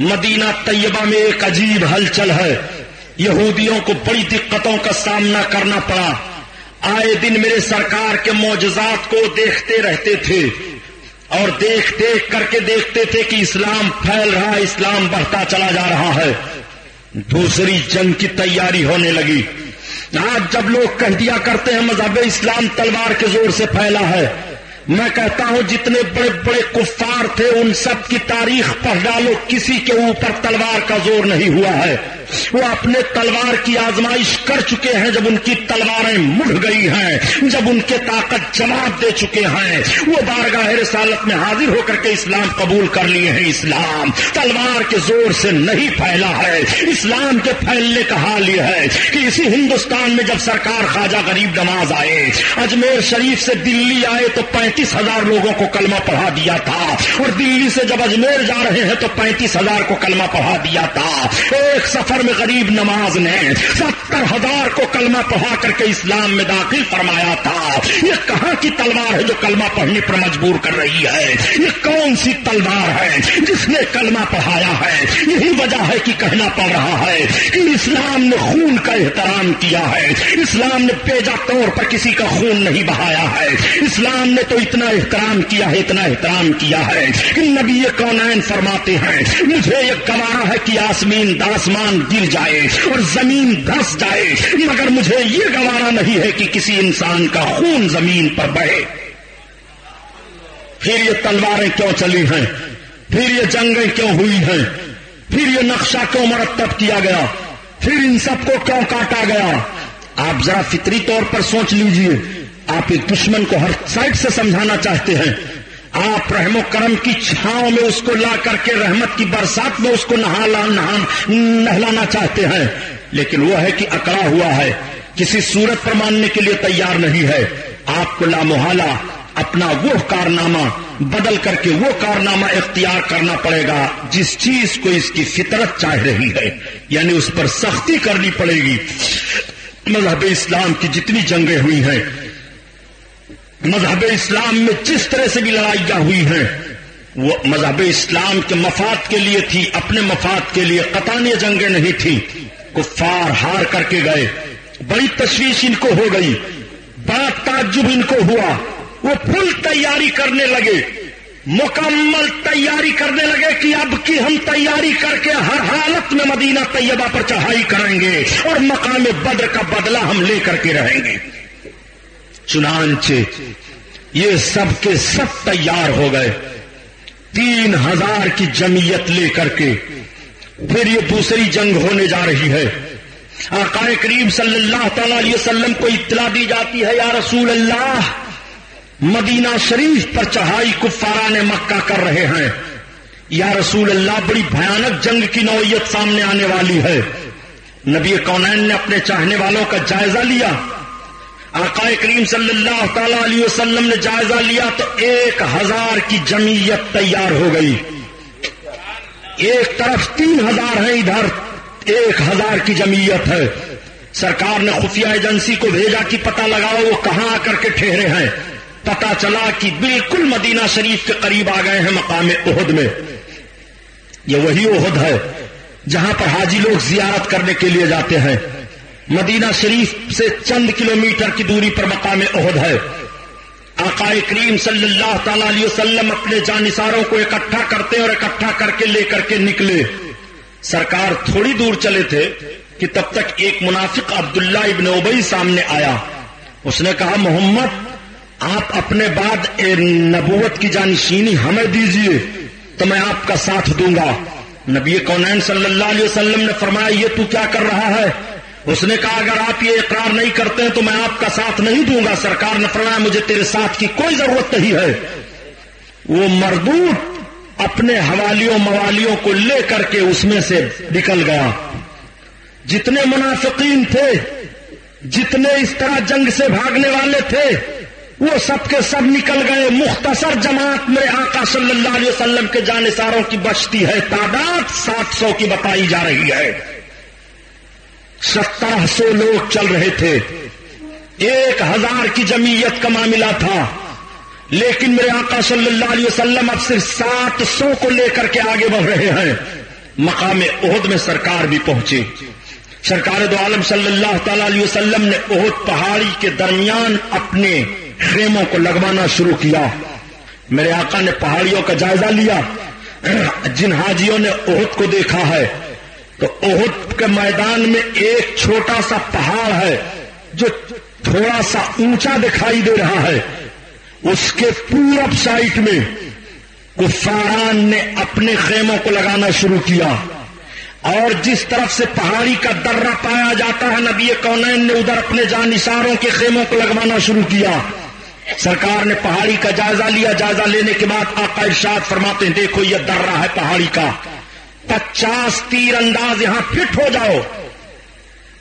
S1: مدینہ طیبہ میں ایک عجیب ہلچل ہے، یہودیوں کو بڑی دقتوں کا سامنا کرنا پڑا۔ آئے دن میرے سرکار کے معجزات کو دیکھتے رہتے تھے اور دیکھ کر کے دیکھتے تھے کہ اسلام پھیل رہا، اسلام بڑھتا چلا جا رہا ہے۔ دوسری جنگ کی تیاری ہونے لگی۔ آج جب لوگ کہہ دیا کرتے ہیں مذہب اسلام تلوار کے زور سے پھیلا ہے، میں کہتا ہوں جتنے بڑے بڑے کفار تھے ان سب کی تاریخ پڑھ ڈالو، کسی کے اوپر تلوار کا زور نہیں ہوا ہے۔ وہ اپنے تلوار کی آزمائش کر چکے ہیں، جب ان کی تلواریں مڑ گئی ہیں، جب ان کے طاقت جواب دے چکے ہیں، وہ بارگاہ رسالت میں حاضر ہو کر کے اسلام قبول کر لیے ہیں۔ اسلام تلوار کے زور سے نہیں پھیلا ہے، اسلام کے پھیلنے کا حال یہ ہے کہ اسی ہندوستان میں جب سرکار خواجہ غریب نواز آئے، اجمیر شریف سے دلی آئے تو 35,000 لوگوں کو کلمہ پڑھا دیا تھا، اور دلی سے جب اجمیر جا رہے ہیں تو 35,000 کو کلمہ پڑھا دیا تھا۔ ایک سفر میں غریب نواز نے 70,000 کو کلمہ پڑھا کر کے اسلام میں داخل فرمایا تھا۔ یہ کہاں کی تلوار ہے جو کلمہ پڑھنے پر مجبور کر رہی ہے؟ یہ کون سی تلوار ہے جس نے کلمہ پڑھایا ہے؟ یہی وجہ ہے کہ کہنا پڑ رہا ہے کہ اسلام نے خون کا احترام کیا ہے، اسلام نے بیجا طور پر کسی کا خون نہیں بہایا ہے، اسلام نے تو اتنا احترام کیا ہے، اتنا احترام کیا ہے کہ نبی کونین فرماتے ہیں مجھے یہ گوارا ہے کہ آسمان گر جائے اور زمین دھس جائے، مگر مجھے یہ گوارا نہیں ہے کہ کسی انسان کا خون زمین پر بہے۔ پھر یہ تلواریں کیوں چلی ہیں؟ پھر یہ جنگیں کیوں ہوئی ہیں؟ پھر یہ نقشہ کیوں مرتب کیا گیا؟ پھر ان سب کو کیوں کاٹا گیا؟ آپ ذرا فطری طور پر سوچ لیجئے۔ آپ ایک دشمن کو ہر سائڈ سے سمجھانا چاہتے ہیں، آپ رحم و کرم کی چھاؤں میں اس کو لا کر کے رحمت کی برسات میں اس کو نہلانا چاہتے ہیں، لیکن وہ ہے کہ اکڑا ہوا ہے، کسی صورت پر ماننے کے لیے تیار نہیں ہے۔ آپ کو لامحالہ اپنا وہ کارنامہ بدل کر کے وہ کارنامہ اختیار کرنا پڑے گا جس چیز کو اس کی فطرت چاہ رہی ہے، یعنی اس پر سختی کرنی پڑے گی۔ مذہب اسلام کی جتنی جنگیں ہوئی ہیں، مذہب اسلام میں جس طرح سے بھی لڑائیاں ہوئی ہیں، وہ مذہب اسلام کے مفاد کے لیے تھی، اپنے مفاد کے لیے قطعاً یہ جنگیں نہیں تھی۔ کفار ہار کر کے گئے، بڑی تشویش ان کو ہو گئی، بڑا تعجب ان کو ہوا، وہ فل تیاری کرنے لگے، مکمل تیاری کرنے لگے کہ اب کی ہم تیاری کر کے ہر حالت میں مدینہ طیبہ پر چڑھائی کریں گے اور مقام بدر کا بدلہ ہم لے کر کے رہیں گے۔ چنانچہ یہ سب کے سب تیار ہو گئے 3,000 کی جمعیت لے کر کے۔ پھر یہ دوسری جنگ ہونے جا رہی ہے۔ آقا کریم صلی اللہ تعالی علیہ وسلم کو اطلاع دی جاتی ہے، یا رسول اللہ مدینہ شریف پر چڑھائی کفاران مکہ کر رہے ہیں، یا رسول اللہ بڑی بھیانک جنگ کی نوعیت سامنے آنے والی ہے۔ نبی کونین نے اپنے چاہنے والوں کا جائزہ لیا، آقا کریم صلی اللہ تعالی علیہ وسلم نے جائزہ لیا تو 1,000 کی جمعیت تیار ہو گئی۔ ایک طرف 3,000 ہے، ادھر 1,000 کی جمعیت ہے۔ سرکار نے خفیہ ایجنسی کو بھیجا کہ پتہ لگاؤ وہ کہاں آ کر کے ٹھہرے ہیں۔ پتہ چلا کہ بالکل مدینہ شریف کے قریب آ گئے ہیں، مقام احد میں۔ یہ وہی احد ہے جہاں پر حاجی لوگ زیارت کرنے کے لیے جاتے ہیں۔ مدینہ شریف سے چند کلومیٹر کی دوری پر مقام احد ہے۔ آقا کریم صلی اللہ تعالی علیہ وسلم اپنے جانثاروں کو اکٹھا کرتے اور اکٹھا کر کے لے کر کے نکلے۔ سرکار تھوڑی دور چلے تھے کہ تب تک ایک منافق عبداللہ ابن ابی سامنے آیا۔ اس نے کہا محمد آپ اپنے بعد نبوت کی جانشینی ہمیں دیجیے تو میں آپ کا ساتھ دوں گا. نبی کونین صلی اللہ علیہ وسلم نے فرمایا یہ تو کیا کر رہا ہے؟ اس نے کہا اگر آپ یہ اقرار نہیں کرتے ہیں تو میں آپ کا ساتھ نہیں دوں گا. سرکار نے فرمایا مجھے تیرے ساتھ کی کوئی ضرورت نہیں ہے. وہ مردود اپنے حوالیوں موالیوں کو لے کر کے اس میں سے نکل گیا. جتنے منافقین تھے، جتنے اس طرح جنگ سے بھاگنے والے تھے، وہ سب کے سب نکل گئے. مختصر جماعت میرے آقا صلی اللہ علیہ وسلم کے جانثاروں کی بچتی ہے. تعداد 700 کی بتائی جا رہی ہے. 1700 لوگ چل رہے تھے. 1000 کی جمعیت کا معاملہ تھا، لیکن میرے آقا صلی اللہ علیہ وسلم اب صرف 700 کو لے کر کے آگے بڑھ رہے ہیں. مقام احد میں سرکار بھی پہنچے. سرکار دو عالم صلی اللہ تعالی علیہ وسلم نے احد پہاڑی کے درمیان اپنے خیموں کو لگوانا شروع کیا. میرے آقا نے پہاڑیوں کا جائزہ لیا. جن حاجیوں نے احد کو دیکھا ہے تو احد کے میدان میں ایک چھوٹا سا پہاڑ ہے جو تھوڑا سا اونچا دکھائی دے رہا ہے. اس کے پورب سائٹ میں کفاران نے اپنے خیموں کو لگانا شروع کیا، اور جس طرف سے پہاڑی کا درہ پایا جاتا ہے نبی کونین نے ادھر اپنے جانثاروں کے خیموں کو لگوانا شروع کیا. سرکار نے پہاڑی کا جائزہ لیا. جائزہ لینے کے بعد آقا ارشاد فرماتے ہیں دیکھو یہ درہ ہے پہاڑی کا، 50 تیر انداز یہاں فٹ ہو جاؤ.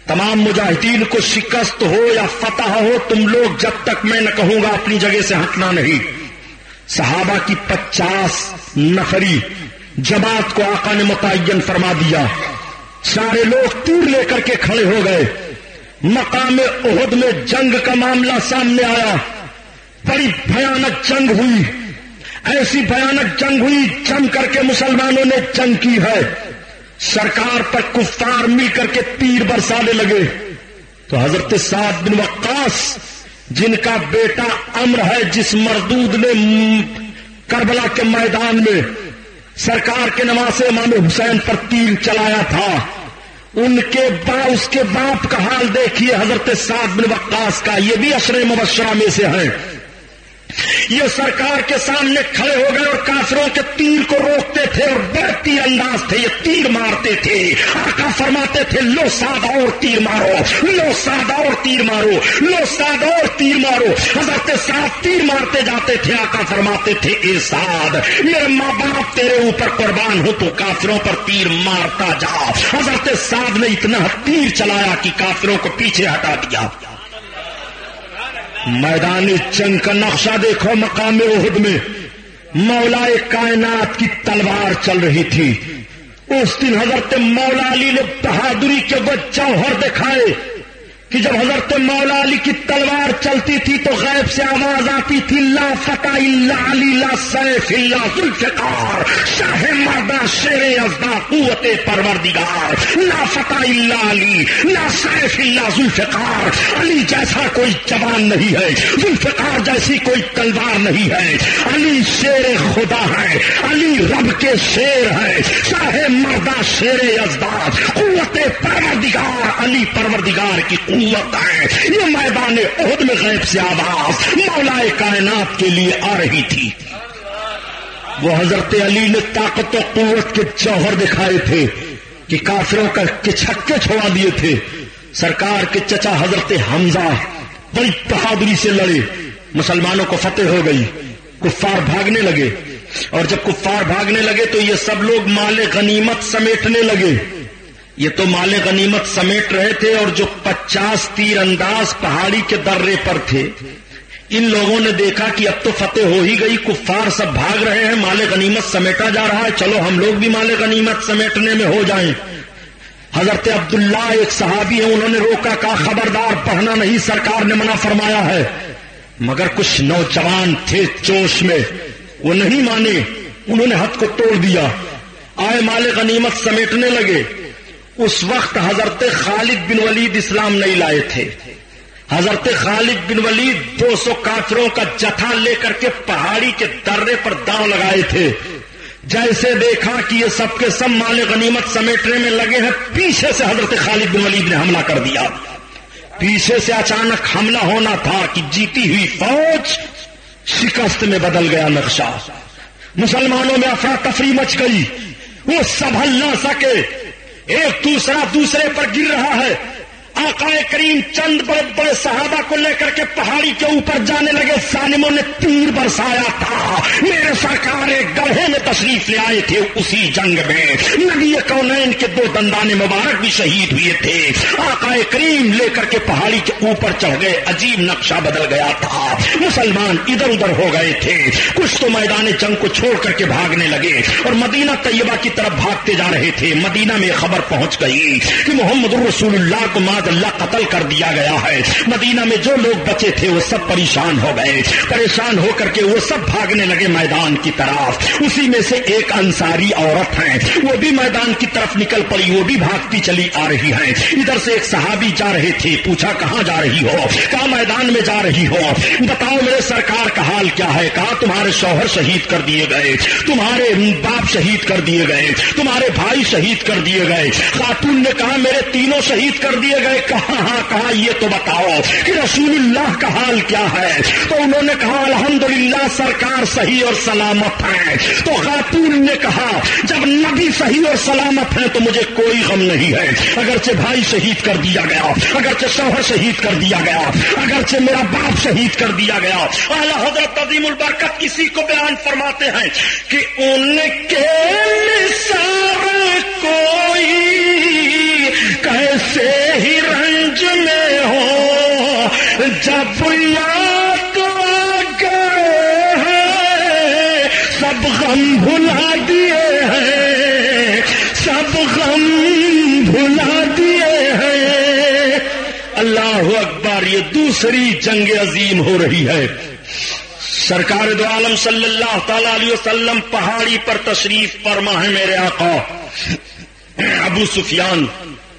S1: تمام مجاہدین کو شکست ہو یا فتح ہو، تم لوگ جب تک میں نہ کہوں گا اپنی جگہ سے ہٹنا نہیں. صحابہ کی 50 نفری جماعت کو آقا نے متعین فرما دیا. سارے لوگ تیر لے کر کے کھڑے ہو گئے. مقام احد میں جنگ کا معاملہ سامنے آیا. بڑی بھیانک جنگ ہوئی. ایسی بھیانک جنگ ہوئی جم کر کے مسلمانوں نے جنگ کی ہے. سرکار پر کفار مل کر کے تیر برسانے لگے. تو حضرت سعد بن وقاص جن کا بیٹا عمرو ہے، جس مردود نے کربلا کے میدان میں سرکار کے نواسے امام حسین پر تیر چلایا تھا، اس کے باپ کا حال دیکھیے حضرت سعد بن وقاص کا. یہ بھی عشرے مبشرہ میں سے ہیں. یہ سرکار کے سامنے کھڑے ہو گئے اور کافروں کے تیر کو روکتے تھے، اور بڑے تیر انداز تھے. یہ تیر مارتے تھے. آقا فرماتے تھے لو سعد اور تیر مارو، لو سعد اور تیر مارو، لو سعد اور تیر مارو. حضرت سعد تیر مارتے جاتے تھے. آقا فرماتے تھے اے سعد میرے ماں باپ تیرے اوپر قربان ہو تو کافروں پر تیر مارتا جا. حضرت سعد نے اتنا تیر چلایا کہ کافروں کو پیچھے ہٹا دیا. میدان جنگ کا نقشہ دیکھو. مقام احد میں مولا کائنات کی تلوار چل رہی تھی. اس دن حضرت مولا علی نے بہادری کے وہ جوہر دکھائے کہ جب حضرت مولا علی کی تلوار چلتی تھی تو غیب سے آواز آتی تھی لا فتح الا علی لا سیف الا ذوالفقار، شاہ مردہ شیر یزداں قوت پروردگار. لا فتح الا علی لا سیف الا ذوالفقار. علی جیسا کوئی جوان نہیں ہے، ذوالفقار جیسی کوئی تلوار نہیں ہے. علی شیر خدا ہے، علی رب کے شیر ہے، شاہ مردہ شیر یزداں قوت پروردگار. علی پروردگار کی قوت ہے. یہ میدان احد میں غیب سے آواز مولا کائنات کے لیے آ رہی تھی. وہ حضرت علی نے طاقت و قوت کے جوہر دکھائے تھے کہ کافروں کے چھکے چھوڑا دیے تھے. سرکار کے چچا حضرت حمزہ بڑی بہادری سے لڑے. مسلمانوں کو فتح ہو گئی. کفار بھاگنے لگے، اور جب کفار بھاگنے لگے تو یہ سب لوگ مال غنیمت سمیٹنے لگے. یہ تو مال غنیمت سمیٹ رہے تھے، اور جو 50 تیر انداز پہاڑی کے درے پر تھے، ان لوگوں نے دیکھا کہ اب تو فتح ہو ہی گئی، کفار سب بھاگ رہے ہیں، مال غنیمت سمیٹا جا رہا ہے، چلو ہم لوگ بھی مال غنیمت سمیٹنے میں ہو جائیں. حضرت عبداللہ ایک صحابی ہیں، انہوں نے روکا، کہا خبردار پڑھنا نہیں، سرکار نے منع فرمایا ہے. مگر کچھ نوجوان تھے جوش میں، وہ نہیں مانے، انہوں نے حد کو توڑ دیا، آئے مال غنیمت سمیٹنے لگے. اس وقت حضرت خالد بن ولید اسلام نہیں لائے تھے. حضرت خالد بن ولید 200 کافروں کا جتھا لے کر کے پہاڑی کے درے پر داؤ لگائے تھے. جیسے دیکھا کہ یہ سب کے سب مال غنیمت سمیٹنے میں لگے ہیں، پیچھے سے حضرت خالد بن ولید نے حملہ کر دیا. پیچھے سے اچانک حملہ ہونا تھا کہ جیتی ہوئی فوج شکست میں بدل گیا نقشہ. مسلمانوں میں افراتفری مچ گئی، وہ سنبھل نہ سکے، ایک دوسرا دوسرے پر گر رہا ہے. آقا کریم چند بڑے بڑے صحابہ کو لے کر کے پہاڑی کے اوپر جانے لگے. ظالموں نے تیر برسایا تھا. میرے سرکار ایک گڑھے میں تشریف لے آئے تھے. اسی جنگ میں نبی کونین کے 2 دندان مبارک بھی شہید ہوئے تھے. آقا کریم لے کر کے پہاڑی کے اوپر چڑھ گئے. عجیب نقشہ بدل گیا تھا. مسلمان ادھر ادھر ہو گئے تھے. کچھ تو میدان جنگ کو چھوڑ کر کے بھاگنے لگے اور مدینہ طیبہ کی طرف بھاگتے جا رہے تھے. مدینہ میں خبر پہنچ گئی کہ محمد رسول اللہ کو اللہ قتل کر دیا گیا ہے. مدینہ میں جو لوگ بچے تھے وہ سب پریشان ہو گئے. پریشان ہو کر کے وہ سب بھاگنے لگے میدان کی طرف. اسی میں سے ایک انصاری عورت ہے، وہ بھی میدان کی طرف نکل پڑی، وہ بھی بھاگتی چلی آ رہی ہے. ادھر سے ایک صحابی جا رہے تھے. پوچھا کہاں جا رہی ہو؟ کہا میدان میں جا رہی ہو. بتاؤ میرے سرکار کا حال کیا ہے؟ کہا تمہارے شوہر شہید کر دیے گئے، تمہارے باپ شہید کر دیے گئے، تمہارے بھائی شہید کر دیے گئے. خاتون نے کہا میرے تینوں شہید کر دیے گئے. کہا یہ تو بتاؤ کہ رسول اللہ کا حال کیا ہے؟ تو انہوں نے کہا الحمدللہ سرکار صحیح اور سلامت ہے. تو خاتون نے کہا جب نبی صحیح اور سلامت ہے تو مجھے کوئی غم نہیں ہے. اگرچہ بھائی شہید کر دیا گیا، اگرچہ شوہر شہید کر دیا گیا، اگرچہ میرا باپ شہید کر دیا گیا. اعلیٰ حضرت عظیم البرکت کسی کو بیان فرماتے ہیں کہ ان کے نثار کوئی کیسے ہی رنج میں ہو جب یاد آ گئے ہیں سب غم بھلا دیے ہیں، سب غم بھلا دیے ہیں. اللہ اکبر. یہ دوسری جنگ عظیم ہو رہی ہے. سرکار دو عالم صلی اللہ تعالی علیہ وسلم پہاڑی پر تشریف فرما ہے. میرے آقا ابو سفیان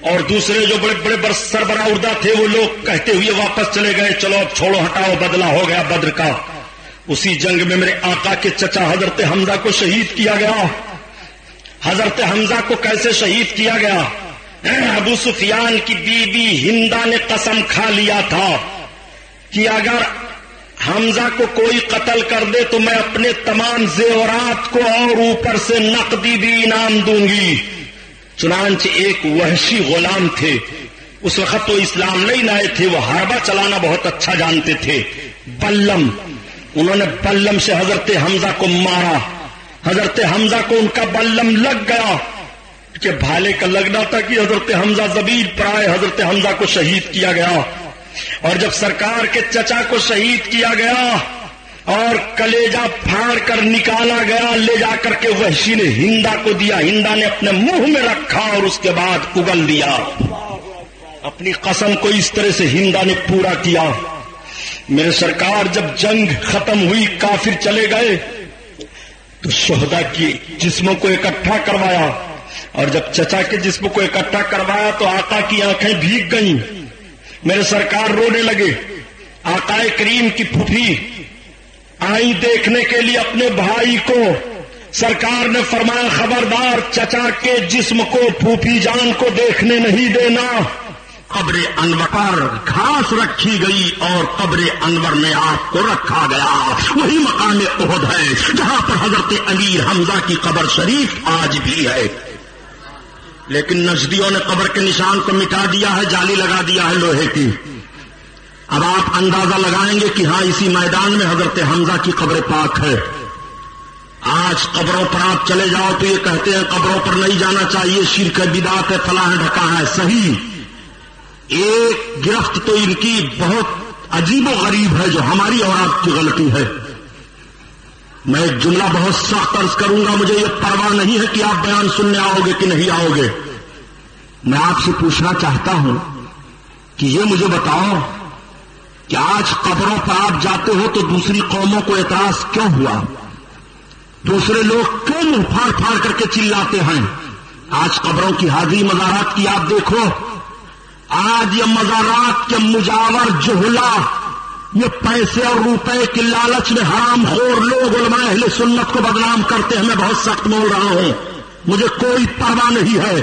S1: اور دوسرے جو بڑے بڑے سربراہ تھے وہ لوگ کہتے ہوئے واپس چلے گئے چلو اب چھوڑو ہٹاؤ، بدلہ ہو گیا بدر کا. اسی جنگ میں میرے آقا کے چچا حضرت حمزہ کو شہید کیا گیا. حضرت حمزہ کو کیسے شہید کیا گیا؟ ابو سفیان کی بیوی ہندا نے قسم کھا لیا تھا کہ اگر حمزہ کو کوئی قتل کر دے تو میں اپنے تمام زیورات کو اور اوپر سے نقدی بھی انعام دوں گی. چنانچہ ایک وحشی غلام تھے، اس وقت تو اسلام نہیں لائے تھے، وہ حربہ چلانا بہت اچھا جانتے تھے. بلم، انہوں نے بلم سے حضرت حمزہ کو مارا. حضرت حمزہ کو ان کا بلم لگ گیا کہ بھالے کا لگنا تھا کہ حضرت حمزہ زمین پر آئے. حضرت حمزہ کو شہید کیا گیا. اور جب سرکار کے چچا کو شہید کیا گیا اور کلیجہ پھاڑ کر نکالا گیا، لے جا کر کے وحشی نے ہندا کو دیا. ہندا نے اپنے منہ میں رکھا اور اس کے بعد اگل دیا. اپنی قسم کو اس طرح سے ہندا نے پورا کیا. میرے سرکار جب جنگ ختم ہوئی کافر چلے گئے تو شہداء کی جسموں کو اکٹھا کروایا، اور جب چچا کے جسم کو اکٹھا کروایا تو آقا کی آنکھیں بھیگ گئیں. میرے سرکار رونے لگے. آقا کریم کی پھوپھی آئی دیکھنے کے لیے اپنے بھائی کو. سرکار نے فرمایا خبردار چچا کے جسم کو پھوپھی جان کو دیکھنے نہیں دینا. قبر انور پر گھاس رکھی گئی اور قبر انور میں آپ کو رکھا گیا. وہی مقام احد ہے جہاں پر حضرت امیر حمزہ کی قبر شریف آج بھی ہے. لیکن نجدیوں نے قبر کے نشان کو مٹا دیا ہے، جالی لگا دیا ہے لوہے کی. اب آپ اندازہ لگائیں گے کہ ہاں اسی میدان میں حضرت حمزہ کی قبر پاک ہے. آج قبروں پر آپ چلے جاؤ تو یہ کہتے ہیں قبروں پر نہیں جانا چاہیے، شرک ہے، بدعت ہے، فلاں ڈھکا ہے. صحیح، ایک گرفت تو ان کی بہت عجیب و غریب ہے جو ہماری اور آپ کی غلطی ہے. میں ایک جملہ بہت سخت عرض کروں گا، مجھے یہ پرواہ نہیں ہے کہ آپ بیان سننے آؤ گے کہ نہیں آؤ گے. میں آپ سے پوچھنا چاہتا ہوں کہ یہ مجھے بتاؤ کہ آج قبروں پر آپ جاتے ہو تو دوسری قوموں کو اعتراض کیوں ہوا؟ دوسرے لوگ کیوں منہ پھاڑ پھاڑ کر کے چلاتے ہیں؟ آج قبروں کی حاضری مزارات کی آپ دیکھو. آج یہ مزارات کے مجاور جہلا، یہ پیسے اور روپے کی لالچ میں حرام خور لوگ علماء اہل سنت کو بدنام کرتے ہیں. میں بہت سخت بول رہا ہوں، مجھے کوئی پرواہ نہیں ہے.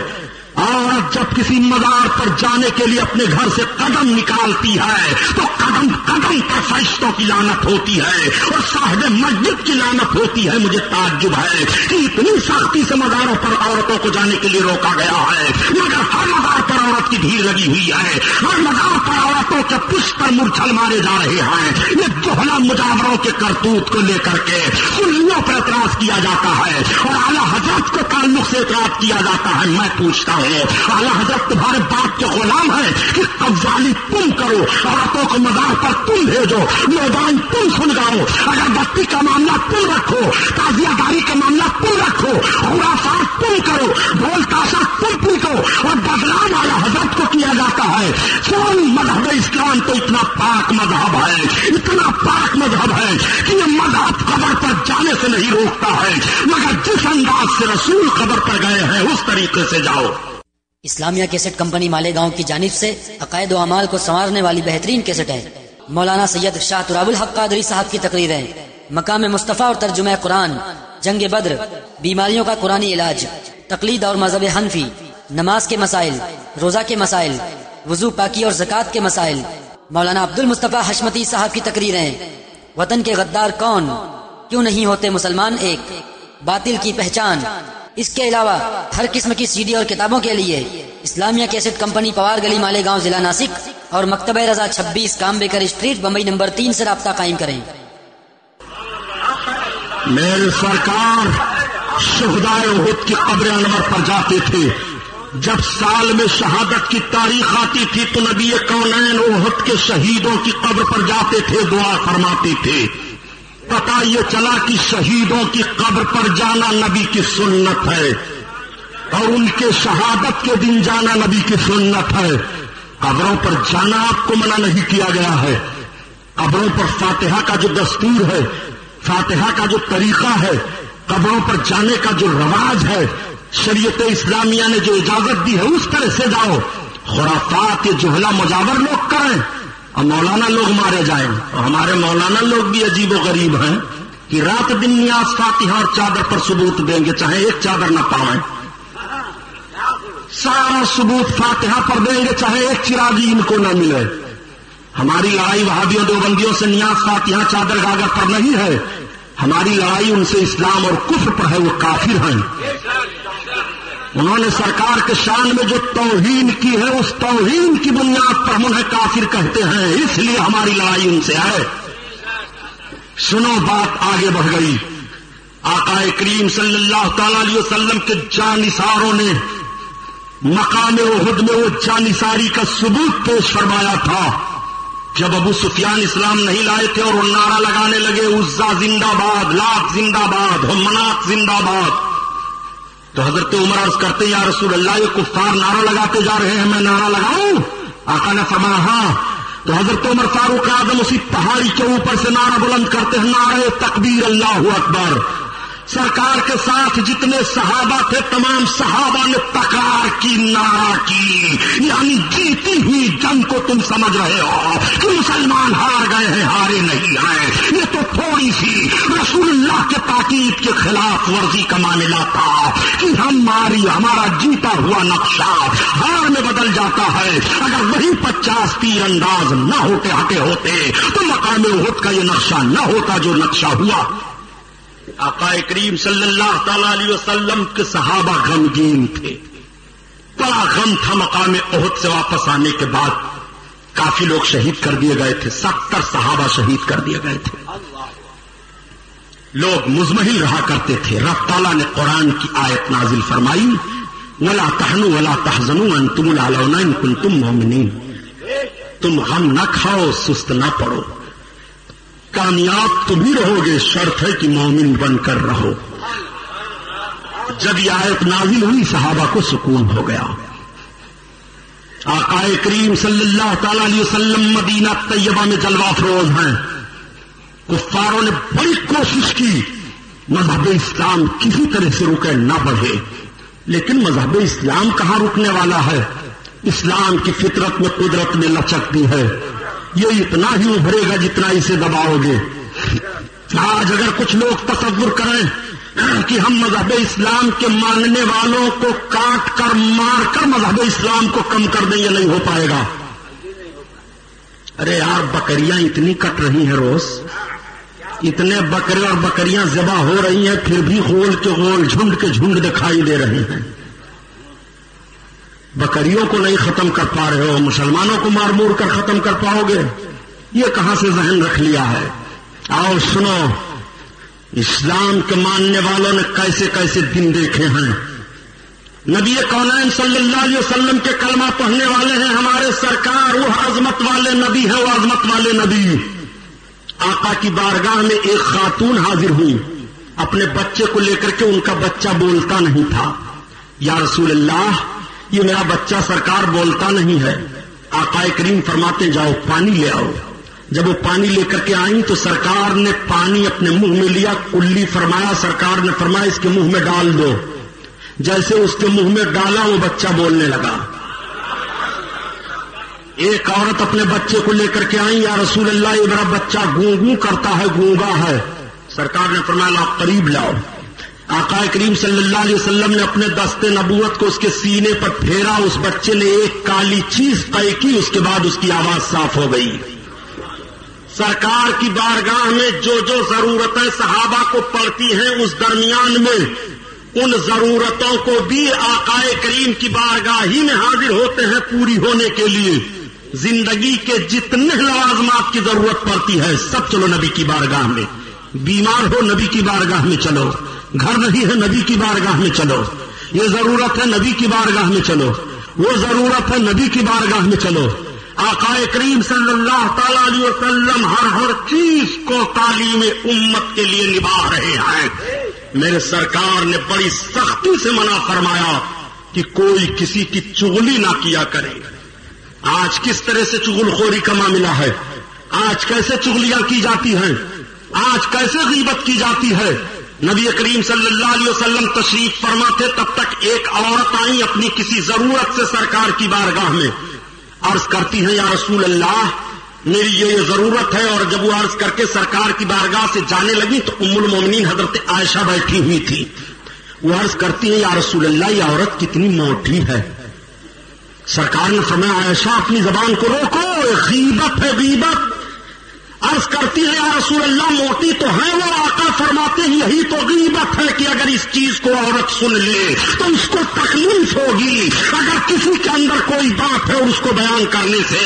S1: اور عورت جب کسی مزار پر جانے کے لیے اپنے گھر سے قدم نکالتی ہے تو قدم قدم پر فرشتوں کی لعنت ہوتی ہے اور صاحب مسجد کی لعنت ہوتی ہے. مجھے تعجب ہے کہ اتنی سختی سے مزاروں پر عورتوں کو جانے کے لیے روکا گیا ہے، مگر ہر مزار پر عورت کی بھیڑ لگی ہوئی ہے، ہر مزار پر عورتوں کے پشت پر مورچھل مارے جا رہے ہیں. یہ جوہلا مجاوروں کے کرتوت کو لے کر کے سنیوں پر اعتراض کیا جاتا ہے اور اعلیٰ حضرت کو تعلق سے اعتراض کیا جاتا ہے. میں پوچھتا ہوں، اعلیٰ حضرت تمہارے باپ کے غلام ہیں کہ قوالی تم کرو، عورتوں کو مزار پر تم بھیجو، میدان تم سلگاؤ، اگر بستی کا معاملہ تم رکھو، تعزیہ داری کا معاملہ تم رکھو، خرافات تم کرو، ڈھول تاشا تم پیٹو اور بدنام اعلیٰ حضرت کو کیا جاتا ہے. کون مذہب اسلام تو اتنا پاک مذہب ہے، اتنا پاک مذہب ہے کہ یہ مذہب قبر پر جانے سے نہیں روکتا ہے، مگر جس انداز سے رسول قبر پر گئے ہیں اس طریقے سے جاؤ.
S2: اسلامیہ کیسٹ کمپنی مالیگاؤں کی جانب سے عقائد و اعمال کو سنوارنے والی بہترین کیسٹ ہے. مولانا سید شاہ تراب الحق قادری صاحب کی تقریریں، مقام مصطفیٰ اور ترجمہ قرآن، جنگ بدر، بیماریوں کا قرآنی علاج، تقلید اور مذہب حنفی، نماز کے مسائل، روزہ کے مسائل، وضو پاکی اور زکوٰۃ کے مسائل. مولانا عبد المصطفیٰ حشمتی صاحب کی تقریریں، وطن کے غدار کون، کیوں نہیں ہوتے مسلمان ایک، باطل کی پہچان. اس کے علاوہ ہر قسم کی سی ڈی اور کتابوں کے لیے اسلامیہ کیسٹ کمپنی پوار گلی مالیگاؤں ضلع ناسک اور مکتبہ رضا 26 کامبیکر اسٹریٹ بمبئی نمبر 3 سے رابطہ قائم کریں.
S1: میرے سرکار شہدائے احد کی قبر انور پر جاتے تھے. جب سال میں شہادت کی تاریخ آتی تھی تو نبی کونین احد کے شہیدوں کی قبر پر جاتے تھے، دعا فرماتے تھے. پتہ یہ چلا کہ شہیدوں کی قبر پر جانا نبی کی سنت ہے اور ان کے شہادت کے دن جانا نبی کی سنت ہے. قبروں پر جانا آپ کو منع نہیں کیا گیا ہے. قبروں پر فاتحہ کا جو دستور ہے، فاتحہ کا جو طریقہ ہے، قبروں پر جانے کا جو رواج ہے، شریعت اسلامیہ نے جو اجازت دی ہے اس طرح سے جاؤ. خرافات یہ جوہلا مجاور لوگ کریں اور مولانا لوگ مارے جائیں. اور ہمارے مولانا لوگ بھی عجیب و غریب ہیں کہ رات دن نیاز فاتحہ اور چادر پر ثبوت دیں گے، چاہے ایک چادر نہ پاویں. سارا ثبوت فاتحہ پر دیں گے چاہے ایک چراغی ان کو نہ ملے. ہماری لڑائی وہابیوں دیوبندیوں سے نیاز فاتحہ چادر گاگر پر نہیں ہے، ہماری لڑائی ان سے اسلام اور کفر پر ہے. وہ کافر ہیں. انہوں نے سرکار کے شان میں جو توہین کی ہے اس توہین کی بنیاد پر ہم انہیں کافر کہتے ہیں، اس لیے ہماری لڑائی ان سے ہے. سنو بات آگے بڑھ گئی. آقا کریم صلی اللہ تعالی علیہ وسلم کے جانثاروں نے مقام احد میں وہ جانثاری کا ثبوت پیش فرمایا تھا. جب ابو سفیان اسلام نہیں لائے تھے اور وہ نعرہ لگانے لگے عزا زندہ باد، لات زندہ باد، منات زندہ باد، تو حضرت عمر عرض کرتے یا رسول اللہ یہ کفار نعرہ لگاتے جا رہے ہیں، میں نعرہ لگاؤں؟ آقا نے فرمایا ہاں. تو حضرت عمر فاروق اعظم اسی پہاڑی کے اوپر سے نعرہ بلند کرتے ہیں، نعرہ تکبیر اللہ اکبر. سرکار کے ساتھ جتنے صحابہ تھے تمام صحابہ نے تکرار کی، نعرہ کی. یعنی جیتی ہوئی جنگ کو تم سمجھ رہے ہو کہ مسلمان ہار گئے ہیں، ہارے نہیں ہیں. یہ تو تھوڑی سی رسول اللہ کے تاکید کے خلاف ورزی کا معاملہ تھا کہ ہمارا جیتا ہوا نقشہ ہار میں بدل جاتا ہے. اگر وہی 50 تیر انداز نہ ہٹے ہوتے تو مقام احد کا یہ نقشہ نہ ہوتا جو نقشہ ہوا. آقا کریم صلی اللہ تعالی علیہ وسلم کے صحابہ غمگین تھے. بڑا غم تھا مقام احد سے واپس آنے کے بعد. کافی لوگ شہید کر دیے گئے تھے، 70 صحابہ شہید کر دیے گئے تھے. لوگ مزمحل رہا کرتے تھے. رب تعالیٰ نے قرآن کی آیت نازل فرمائی وَلَا تَحْنُوا وَلَا تَحْزَنُوا وَأَنْتُمُ الْأَعْلَوْنَ إِن كُنتُم مُّؤْمِنِينَ. تم غم نہ کھاؤ، سست نہ پڑو، کامیاب تم ہی رہو گے، شرط ہے کہ مومن بن کر رہو. جب یہ آیت نازل ہوئی صحابہ کو سکون ہو گیا. آقا کریم صلی اللہ تعالی علیہ وسلم مدینہ طیبہ میں جلوہ افروز ہیں. کفاروں نے بڑی کوشش کی مذہب اسلام کسی طرح سے رکے نہ بڑھے، لیکن مذہب اسلام کہاں رکنے والا ہے. اسلام کی فطرت میں قدرت نے لچک دی ہے. یہ اتنا ہی ابھرے گا جتنا اسے دباؤ گے. آج اگر کچھ لوگ تصور کریں کہ ہم مذہب اسلام کے ماننے والوں کو کاٹ کر مار کر مذہب اسلام کو کم کر دیں، یہ نہیں ہو پائے گا۔ ارے یار بکریاں اتنی کٹ رہی ہیں روز، اتنے بکرے اور بکریاں ذبح ہو رہی ہیں، پھر بھی غول کے غول جھنڈ کے جھنڈ دکھائی دے رہے ہیں۔ بکریوں کو نہیں ختم کر پا رہے ہو، مسلمانوں کو مار مور کر ختم کر پاؤ گے؟ یہ کہاں سے ذہن رکھ لیا ہے؟ آؤ سنو، اسلام کے ماننے والوں نے کیسے کیسے دن دیکھے ہیں۔ نبی کونین صلی اللہ علیہ وسلم کے کلمہ پڑھنے والے ہیں ہمارے سرکار، وہ عظمت والے نبی ہیں، وہ عظمت والے نبی۔ آقا کی بارگاہ میں ایک خاتون حاضر ہوئی، اپنے بچے کو لے کر کے، ان کا بچہ بولتا نہیں تھا۔ یا رسول اللہ، یہ میرا بچہ سرکار بولتا نہیں ہے۔ آقا کریم فرماتے جاؤ پانی لے آؤ۔ جب وہ پانی لے کر کے آئیں تو سرکار نے پانی اپنے منہ میں لیا، کلی فرمایا، سرکار نے فرمایا اس کے منہ میں ڈال دو۔ جیسے اس کے منہ میں ڈالا وہ بچہ بولنے لگا۔ ایک عورت اپنے بچے کو لے کر کے آئی، یا رسول اللہ یہ میرا بچہ گوں گوں کرتا ہے، گونگا ہے۔ سرکار نے فرمایا لاؤ قریب لاؤ۔ آقا کریم صلی اللہ علیہ وسلم نے اپنے دست نبوت کو اس کے سینے پر پھیرا، اس بچے نے ایک کالی چیز طے کی، اس کے بعد اس کی آواز صاف ہو گئی۔ سرکار کی بارگاہ میں جو جو ضرورتیں صحابہ کو پڑتی ہیں، اس درمیان میں ان ضرورتوں کو بھی آقا کریم کی بارگاہ ہی میں حاضر ہوتے ہیں پوری ہونے کے لیے۔ زندگی کے جتنے لوازمات کی ضرورت پڑتی ہے سب چلو نبی کی بارگاہ میں۔ بیمار ہو نبی کی بارگاہ میں چلو، گھر نہیں ہے نبی کی بارگاہ میں چلو، یہ ضرورت ہے نبی کی بارگاہ میں چلو، وہ ضرورت ہے نبی کی بارگاہ میں چلو۔ آقا کریم صلی اللہ تعالی علیہ وسلم ہر چیز کو تعلیم امت کے لیے نبھا رہے ہیں۔ میرے سرکار نے بڑی سختی سے منع فرمایا کہ کوئی کسی کی چغلی نہ کیا کرے۔ آج کس طرح سے چغل خوری کا معاملہ ہے، آج کیسے چغلیاں کی جاتی ہیں، آج کیسے غیبت کی جاتی ہے۔ نبی کریم صلی اللہ علیہ وسلم تشریف فرما تھے، تب تک ایک عورت آئی اپنی کسی ضرورت سے سرکار کی بارگاہ میں، عرض کرتی ہیں یا رسول اللہ میری یہ ضرورت ہے۔ اور جب وہ عرض کر کے سرکار کی بارگاہ سے جانے لگی تو ام المومنین حضرت عائشہ بیٹھی ہوئی تھی۔ وہ عرض کرتی ہیں یا رسول اللہ یہ عورت کتنی موٹی ہے۔ سرکار نے فرمایا عائشہ اپنی زبان کو روکو، غیبت ہے غیبت۔ عرض کرتی ہے یا رسول اللہ موٹی تو ہے وہ، آقا فرماتے ہیں یہی تو غیبت ہے کہ اگر اس چیز کو عورت سن لے تو اس کو تکلیف ہوگی۔ اگر کسی کے اندر کوئی بات ہے اور اس کو بیان کرنے سے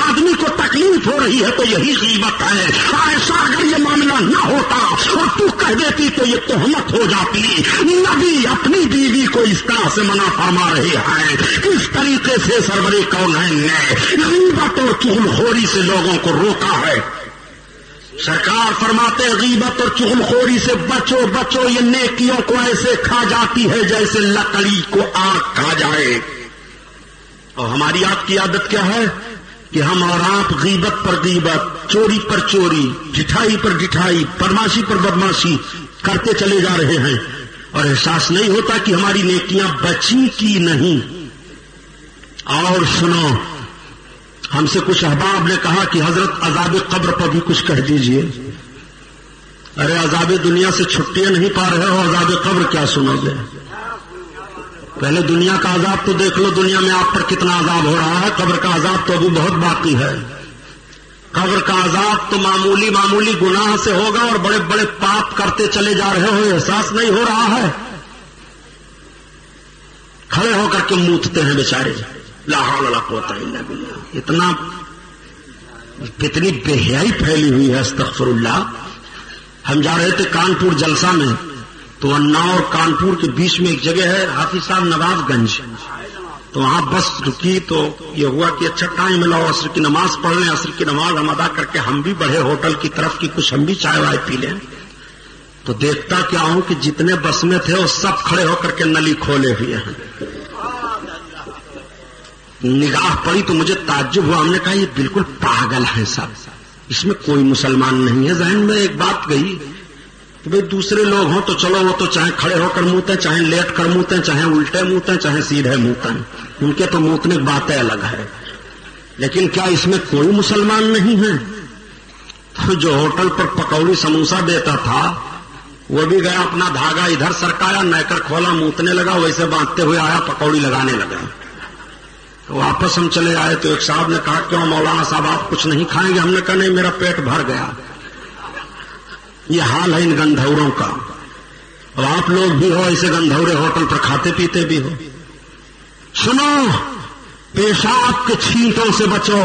S1: آدمی کو تکلیف ہو رہی ہے تو یہی غیبت ہے۔ عائشہ اگر یہ معاملہ نہ ہوتا اور تو کہہ دیتی تو یہ تہمت ہو جاتی۔ نبی اپنی بیوی کو اس طرح سے منع فرما رہے ہیں، کس طریقے سے سرور کونین نے غیبت اور چغلخوری سے لوگوں کو روکا ہے۔ سرکار فرماتے غیبت اور چغلخوری سے بچو بچو، یہ نیکیوں کو ایسے کھا جاتی ہے جیسے لکڑی کو آگ کھا جائے۔ اور ہماری آپ کی عادت کیا ہے کہ ہم اور آپ غیبت پر غیبت، چوری پر چوری، ڈھٹائی پر ڈھٹائی، بدماشی پر بدماشی کرتے چلے جا رہے ہیں، اور احساس نہیں ہوتا کہ ہماری نیکیاں بچی کی نہیں۔ اور سنو، ہم سے کچھ احباب نے کہا کہ حضرت عذاب قبر پر بھی کچھ کہہ دیجئے۔ ارے عذاب دنیا سے چھٹیاں نہیں پا رہے ہو، عذاب قبر کیا سنو گے؟ پہلے دنیا کا عذاب تو دیکھ لو، دنیا میں آپ پر کتنا عذاب ہو رہا ہے، قبر کا عذاب تو ابھی بہت باقی ہے۔ قبر کا عذاب تو معمولی معمولی گناہ سے ہوگا اور بڑے بڑے پاپ کرتے چلے جا رہے ہو، احساس نہیں ہو رہا ہے۔ کھڑے ہو کر کے موتتے ہیں بیچارے، لا حول ولا قوت الا باللہ۔ اتنا کتنی بے حیائی پھیلی ہوئی ہے، استغفر اللہ۔ ہم جا رہے تھے کانپور جلسہ میں، تو اناؤ اور کانپور کے بیچ میں ایک جگہ ہے حافظ صاحب نواز گنج، تو وہاں بس رکی تو یہ ہوا کہ اچھا ٹائم ملا، عصر کی نماز پڑھ لیں، عصر کی نماز ہم ادا کر کے ہم بھی بڑھے ہوٹل کی طرف کی کچھ ہم بھی چائے وائے پی لیں۔ تو دیکھتا کیا ہوں کہ جتنے بس میں تھے وہ سب کھڑے ہو کر کے نلی کھولے ہوئے ہیں۔ نگاہ پڑی تو مجھے تعجب ہوا، ہم نے کہا یہ بالکل پاگل ہے سب، اس میں کوئی مسلمان نہیں ہے۔ ذہن میں ایک بات گئی کہ بھئی دوسرے لوگ ہوں تو چلو وہ تو چاہے کھڑے ہو کر موتیں، چاہے لیٹ کر موتیں، چاہے الٹے موتیں، چاہے سیدھے موتیں، ان کے تو موتنے کی باتیں الگ ہے، لیکن کیا اس میں کوئی مسلمان نہیں ہے؟ تو جو ہوٹل پر پکوڑی سموسا دیتا تھا وہ بھی گیا, اپنا دھاگا ادھر سرکایا, نیکر کھولا, موتنے لگا, ویسے باندھتے ہوئے آیا, پکوڑی لگانے لگا. تو واپس ہم چلے آئے تو ایک صاحب نے کہا کیوں مولانا صاحب آپ کچھ نہیں کھائیں گے؟ ہم نے کہا نہیں, میرا پیٹ بھر گیا. یہ حال ہے ان گندھوروں کا. اور آپ لوگ بھی ہو ایسے گندھورے ہوٹل پر کھاتے پیتے بھی ہو. سنو, پیشاب کے چھینٹوں سے بچو.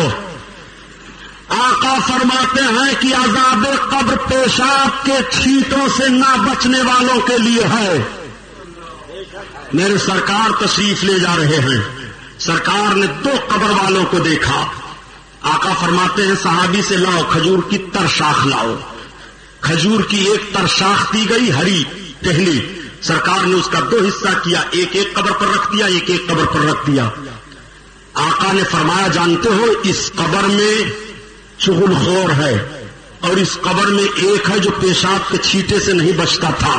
S1: آقا فرماتے ہیں کہ عذاب قبر پیشاب کے چھینٹوں سے نہ بچنے والوں کے لیے ہے. میرے سرکار تشریف لے جا رہے ہیں, سرکار نے 2 قبر والوں کو دیکھا. آقا فرماتے ہیں صحابی سے لاؤ کھجور کی تر شاخ لاؤ. کھجور کی ایک تر شاخ دی گئی, ہری ٹہنی. سرکار نے اس کا 2 حصہ کیا, ایک ایک قبر پر رکھ دیا, ایک ایک قبر پر رکھ دیا. آقا نے فرمایا جانتے ہو اس قبر میں چغل خور ہے اور اس قبر میں ایک ہے جو پیشاب کے چھینٹے سے نہیں بچتا تھا.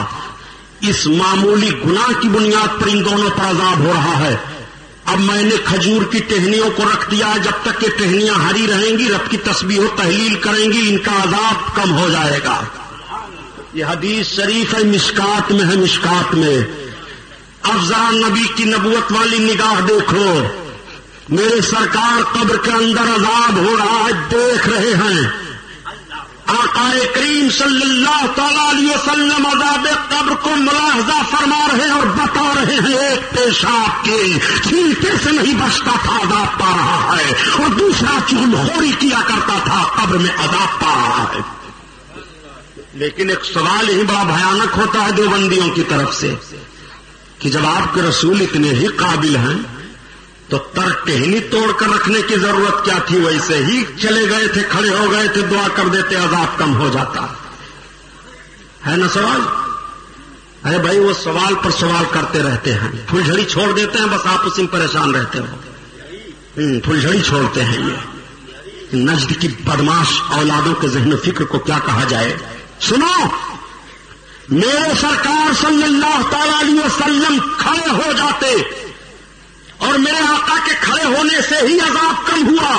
S1: اس معمولی گناہ کی بنیاد پر ان دونوں پر عذاب ہو رہا ہے. اب میں نے کھجور کی ٹہنیوں کو رکھ دیا, جب تک کہ ٹہنیاں ہری رہیں گی, رب کی تسبیح و تحلیل کریں گی, ان کا عذاب کم ہو جائے گا. یہ حدیث شریف ہے, مشکات میں ہے, مشکات میں. اب ذرا نبی کی نبوت والی نگاہ دیکھو. میرے سرکار قبر کے اندر عذاب ہو رہا ہے, دیکھ رہے ہیں. آقا کریم صلی اللہ تعالی علیہ وسلم عذاب قبر کو ملاحظہ فرما رہے ہیں اور بتا رہے ہیں ایک پیشاب کے چھینٹے سے نہیں بچتا تھا, عذاب پا رہا ہے, اور دوسرا چغلخوری کیا کرتا تھا, قبر میں عذاب پا رہا ہے. لیکن ایک سوال ہی بڑا بھیانک ہوتا ہے دیوبندیوں کی طرف سے کہ جب آپ کے رسول اتنے ہی قابل ہیں تو تر ٹہنی توڑ کر رکھنے کی ضرورت کیا تھی؟ ویسے ہی چلے گئے تھے, کھڑے ہو گئے تھے, دعا کر دیتے, عذاب کم ہو جاتا. ہے نا سوال؟ ارے بھائی وہ سوال پر سوال کرتے رہتے ہیں, پھلجھڑی چھوڑ دیتے ہیں, بس آپ اسی میں پریشان رہتے ہو. پھلجھڑی چھوڑتے ہیں. یہ نجد کی بدماش اولادوں کے ذہن و فکر کو کیا کہا جائے. سنو, میرے سرکار صلی اللہ تعالی علیہ وسلم کھڑے ہو جاتے اور میرے آقا کے کھڑے ہونے سے ہی عذاب کم ہوا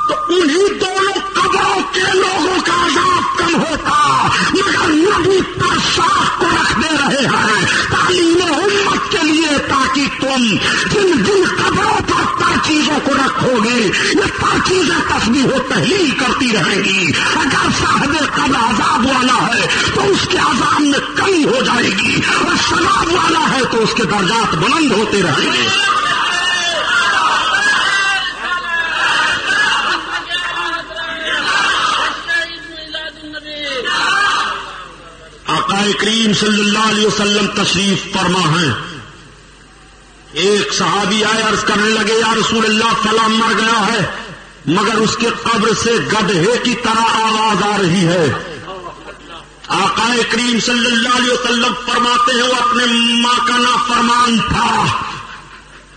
S1: تو انہی دونوں قبروں کے لوگوں کا عذاب کم ہوتا. مگر نبی پر شاخ کو رکھ دے رہے ہیں تعلیم امت کے لیے, تاکہ تم جن جن قبروں پر پر چیزوں کو رکھو گے یہ پر چیزیں تسبیح و تحلیل کرتی رہیں گی. اگر صاحب قبر عذاب والا ہے تو اس کے عذاب میں کمی ہو جائے گی, اور ثواب والا ہے تو اس کے درجات بلند ہوتے رہیں گے. آقا کریم صلی اللہ علیہ وسلم تشریف فرما ہیں. ایک صحابی آئے, عرض کرنے لگے یا رسول اللہ فلاں مر گیا ہے مگر اس کے قبر سے گدھے کی طرح آواز آ رہی ہے. آقا کریم صلی اللہ علیہ وسلم فرماتے ہیں وہ اپنے ماں کا نافرمان تھا.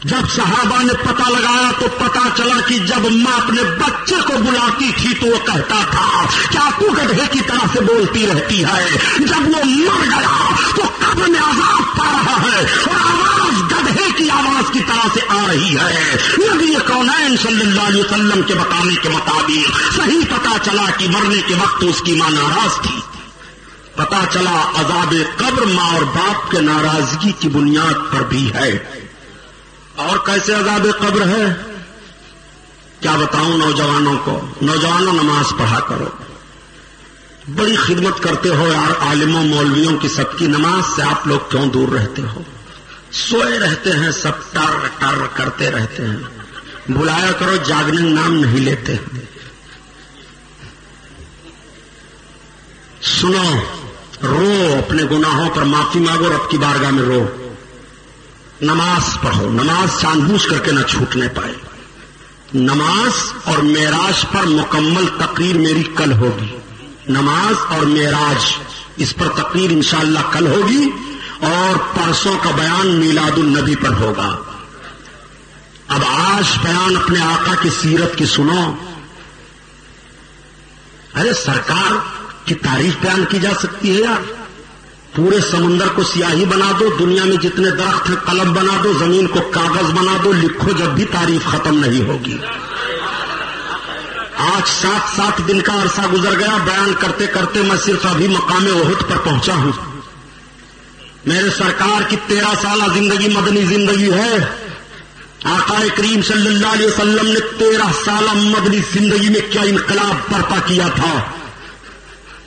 S1: جب صحابہ نے پتہ لگایا تو پتہ چلا کہ جب ماں اپنے بچے کو بلاتی تھی تو وہ کہتا تھا کیا تو گدھے کی طرح سے بولتی رہتی ہے. جب وہ مر گیا تو قبر میں عذاب پا رہا ہے اور آواز گدھے کی آواز کی طرح سے آ رہی ہے. نبی کونین صلی اللہ علیہ وسلم کے بتانے کے مطابق صحیح پتہ چلا کہ مرنے کے وقت اس کی ماں ناراض تھی. پتہ چلا عذاب قبر ماں اور باپ کے ناراضگی کی بنیاد پر بھی ہے. اور کیسے عذاب قبر ہے کیا بتاؤں نوجوانوں کو. نوجوانوں نماز پڑھا کرو, بڑی خدمت کرتے ہو یار عالموں مولویوں کی. سب کی نماز سے آپ لوگ کیوں دور رہتے ہو؟ سوئے رہتے ہیں سب, ٹر ٹر کرتے رہتے ہیں. بلایا کرو, جاگنے نام نہیں لیتے. سنو, رو, اپنے گناہوں پر معافی مانگو, رب کی بارگاہ میں رو. نماز پڑھو, نماز جان بوجھ کر کے نہ چھوٹنے پائے. نماز اور معراج پر مکمل تقریر میری کل ہوگی. نماز اور معراج اس پر تقریر انشاءاللہ کل ہوگی, اور پرسوں کا بیان میلاد النبی پر ہوگا. اب آج بیان اپنے آقا کی سیرت کی سنو. ارے سرکار کی تعریف بیان کی جا سکتی ہے یار. پورے سمندر کو سیاہی بنا دو, دنیا میں جتنے درخت ہیں قلم بنا دو, زمین کو کاغذ بنا دو, لکھو, جب بھی تعریف ختم نہیں ہوگی. آج 7 دن کا عرصہ گزر گیا، بیان کرتے کرتے میں صرف ابھی مقام احد پر پہنچا ہوں۔ میرے سرکار کی 13 سالہ زندگی مدنی زندگی ہے۔ آقا کریم صلی اللہ علیہ وسلم نے 13 سالہ مدنی زندگی میں کیا انقلاب برپا کیا تھا۔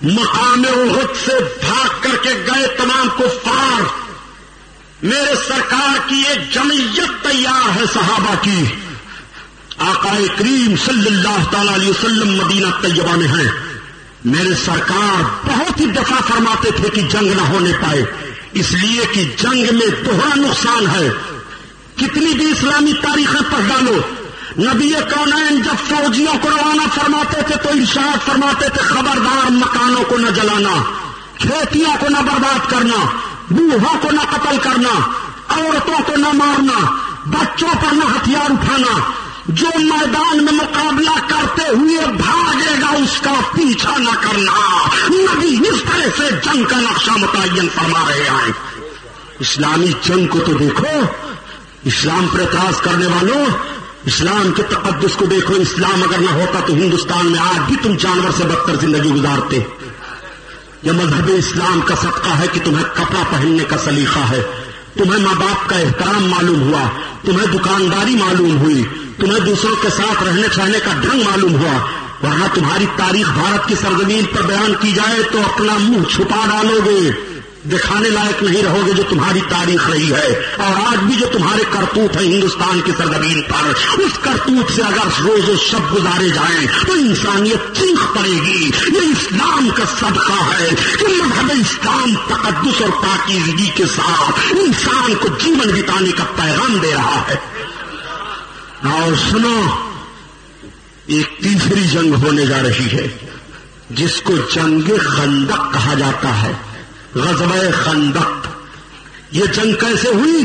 S1: مقام احد سے بھاگ کر کے گئے تمام کفار، میرے سرکار کی ایک جمعیت تیار ہے صحابہ کی۔ آقا کریم صلی اللہ تعالی علیہ وسلم مدینہ طیبہ میں ہیں۔ میرے سرکار بہت ہی دفعہ فرماتے تھے کہ جنگ نہ ہونے پائے، اس لیے کہ جنگ میں دوہرا نقصان ہے۔ کتنی بھی اسلامی تاریخیں پڑھ ڈالو، نبی کونین جب فوجیوں کو روانہ فرماتے تھے تو ارشاد فرماتے تھے خبردار مکانوں کو نہ جلانا، کھیتیوں کو نہ برباد کرنا، بوڑھوں کو نہ قتل کرنا، عورتوں کو نہ مارنا، بچوں پر نہ ہتھیار اٹھانا، جو میدان میں مقابلہ کرتے ہوئے بھاگے گا اس کا پیچھا نہ کرنا۔ نبی اس طرح سے جنگ کا نقشہ متعین فرما رہے ہیں۔ اسلامی جنگ کو تو دیکھو، اسلام پر اعتراض کرنے والوں، اسلام کے تقدس کو دیکھو۔ اسلام اگر نہ ہوتا تو ہندوستان میں آج بھی تم جانور سے بدتر زندگی گزارتے۔ یہ مذہب اسلام کا صدقہ ہے کہ تمہیں کپڑا پہننے کا سلیقہ ہے، تمہیں ماں باپ کا احترام معلوم ہوا، تمہیں دکانداری معلوم ہوئی، تمہیں دوسروں کے ساتھ رہنے سہنے کا ڈھنگ معلوم ہوا۔ ورنہ تمہاری تاریخ بھارت کی سرزمین پر بیان کی جائے تو اپنا منہ چھپا ڈالو گے، دکھانے لائق نہیں رہو گے جو تمہاری تاریخ رہی ہے۔ اور آج بھی جو تمہارے کرتوت ہیں ہندوستان کی سرزمین پر، اس کرتوت سے اگر روز و شب گزارے جائیں تو انسانیت چیخ پڑے گی۔ یہ اسلام کا صدقہ ہے کہ مذہب اسلام تقدس اور پاکیزگی کے ساتھ انسان کو جیون بتانے کا پیغام دے رہا ہے۔ اور سنو، ایک تیسری جنگ ہونے جا رہی ہے جس کو جنگ خندق کہا جاتا ہے، غزوہ خندق۔ یہ جنگ کیسے ہوئی؟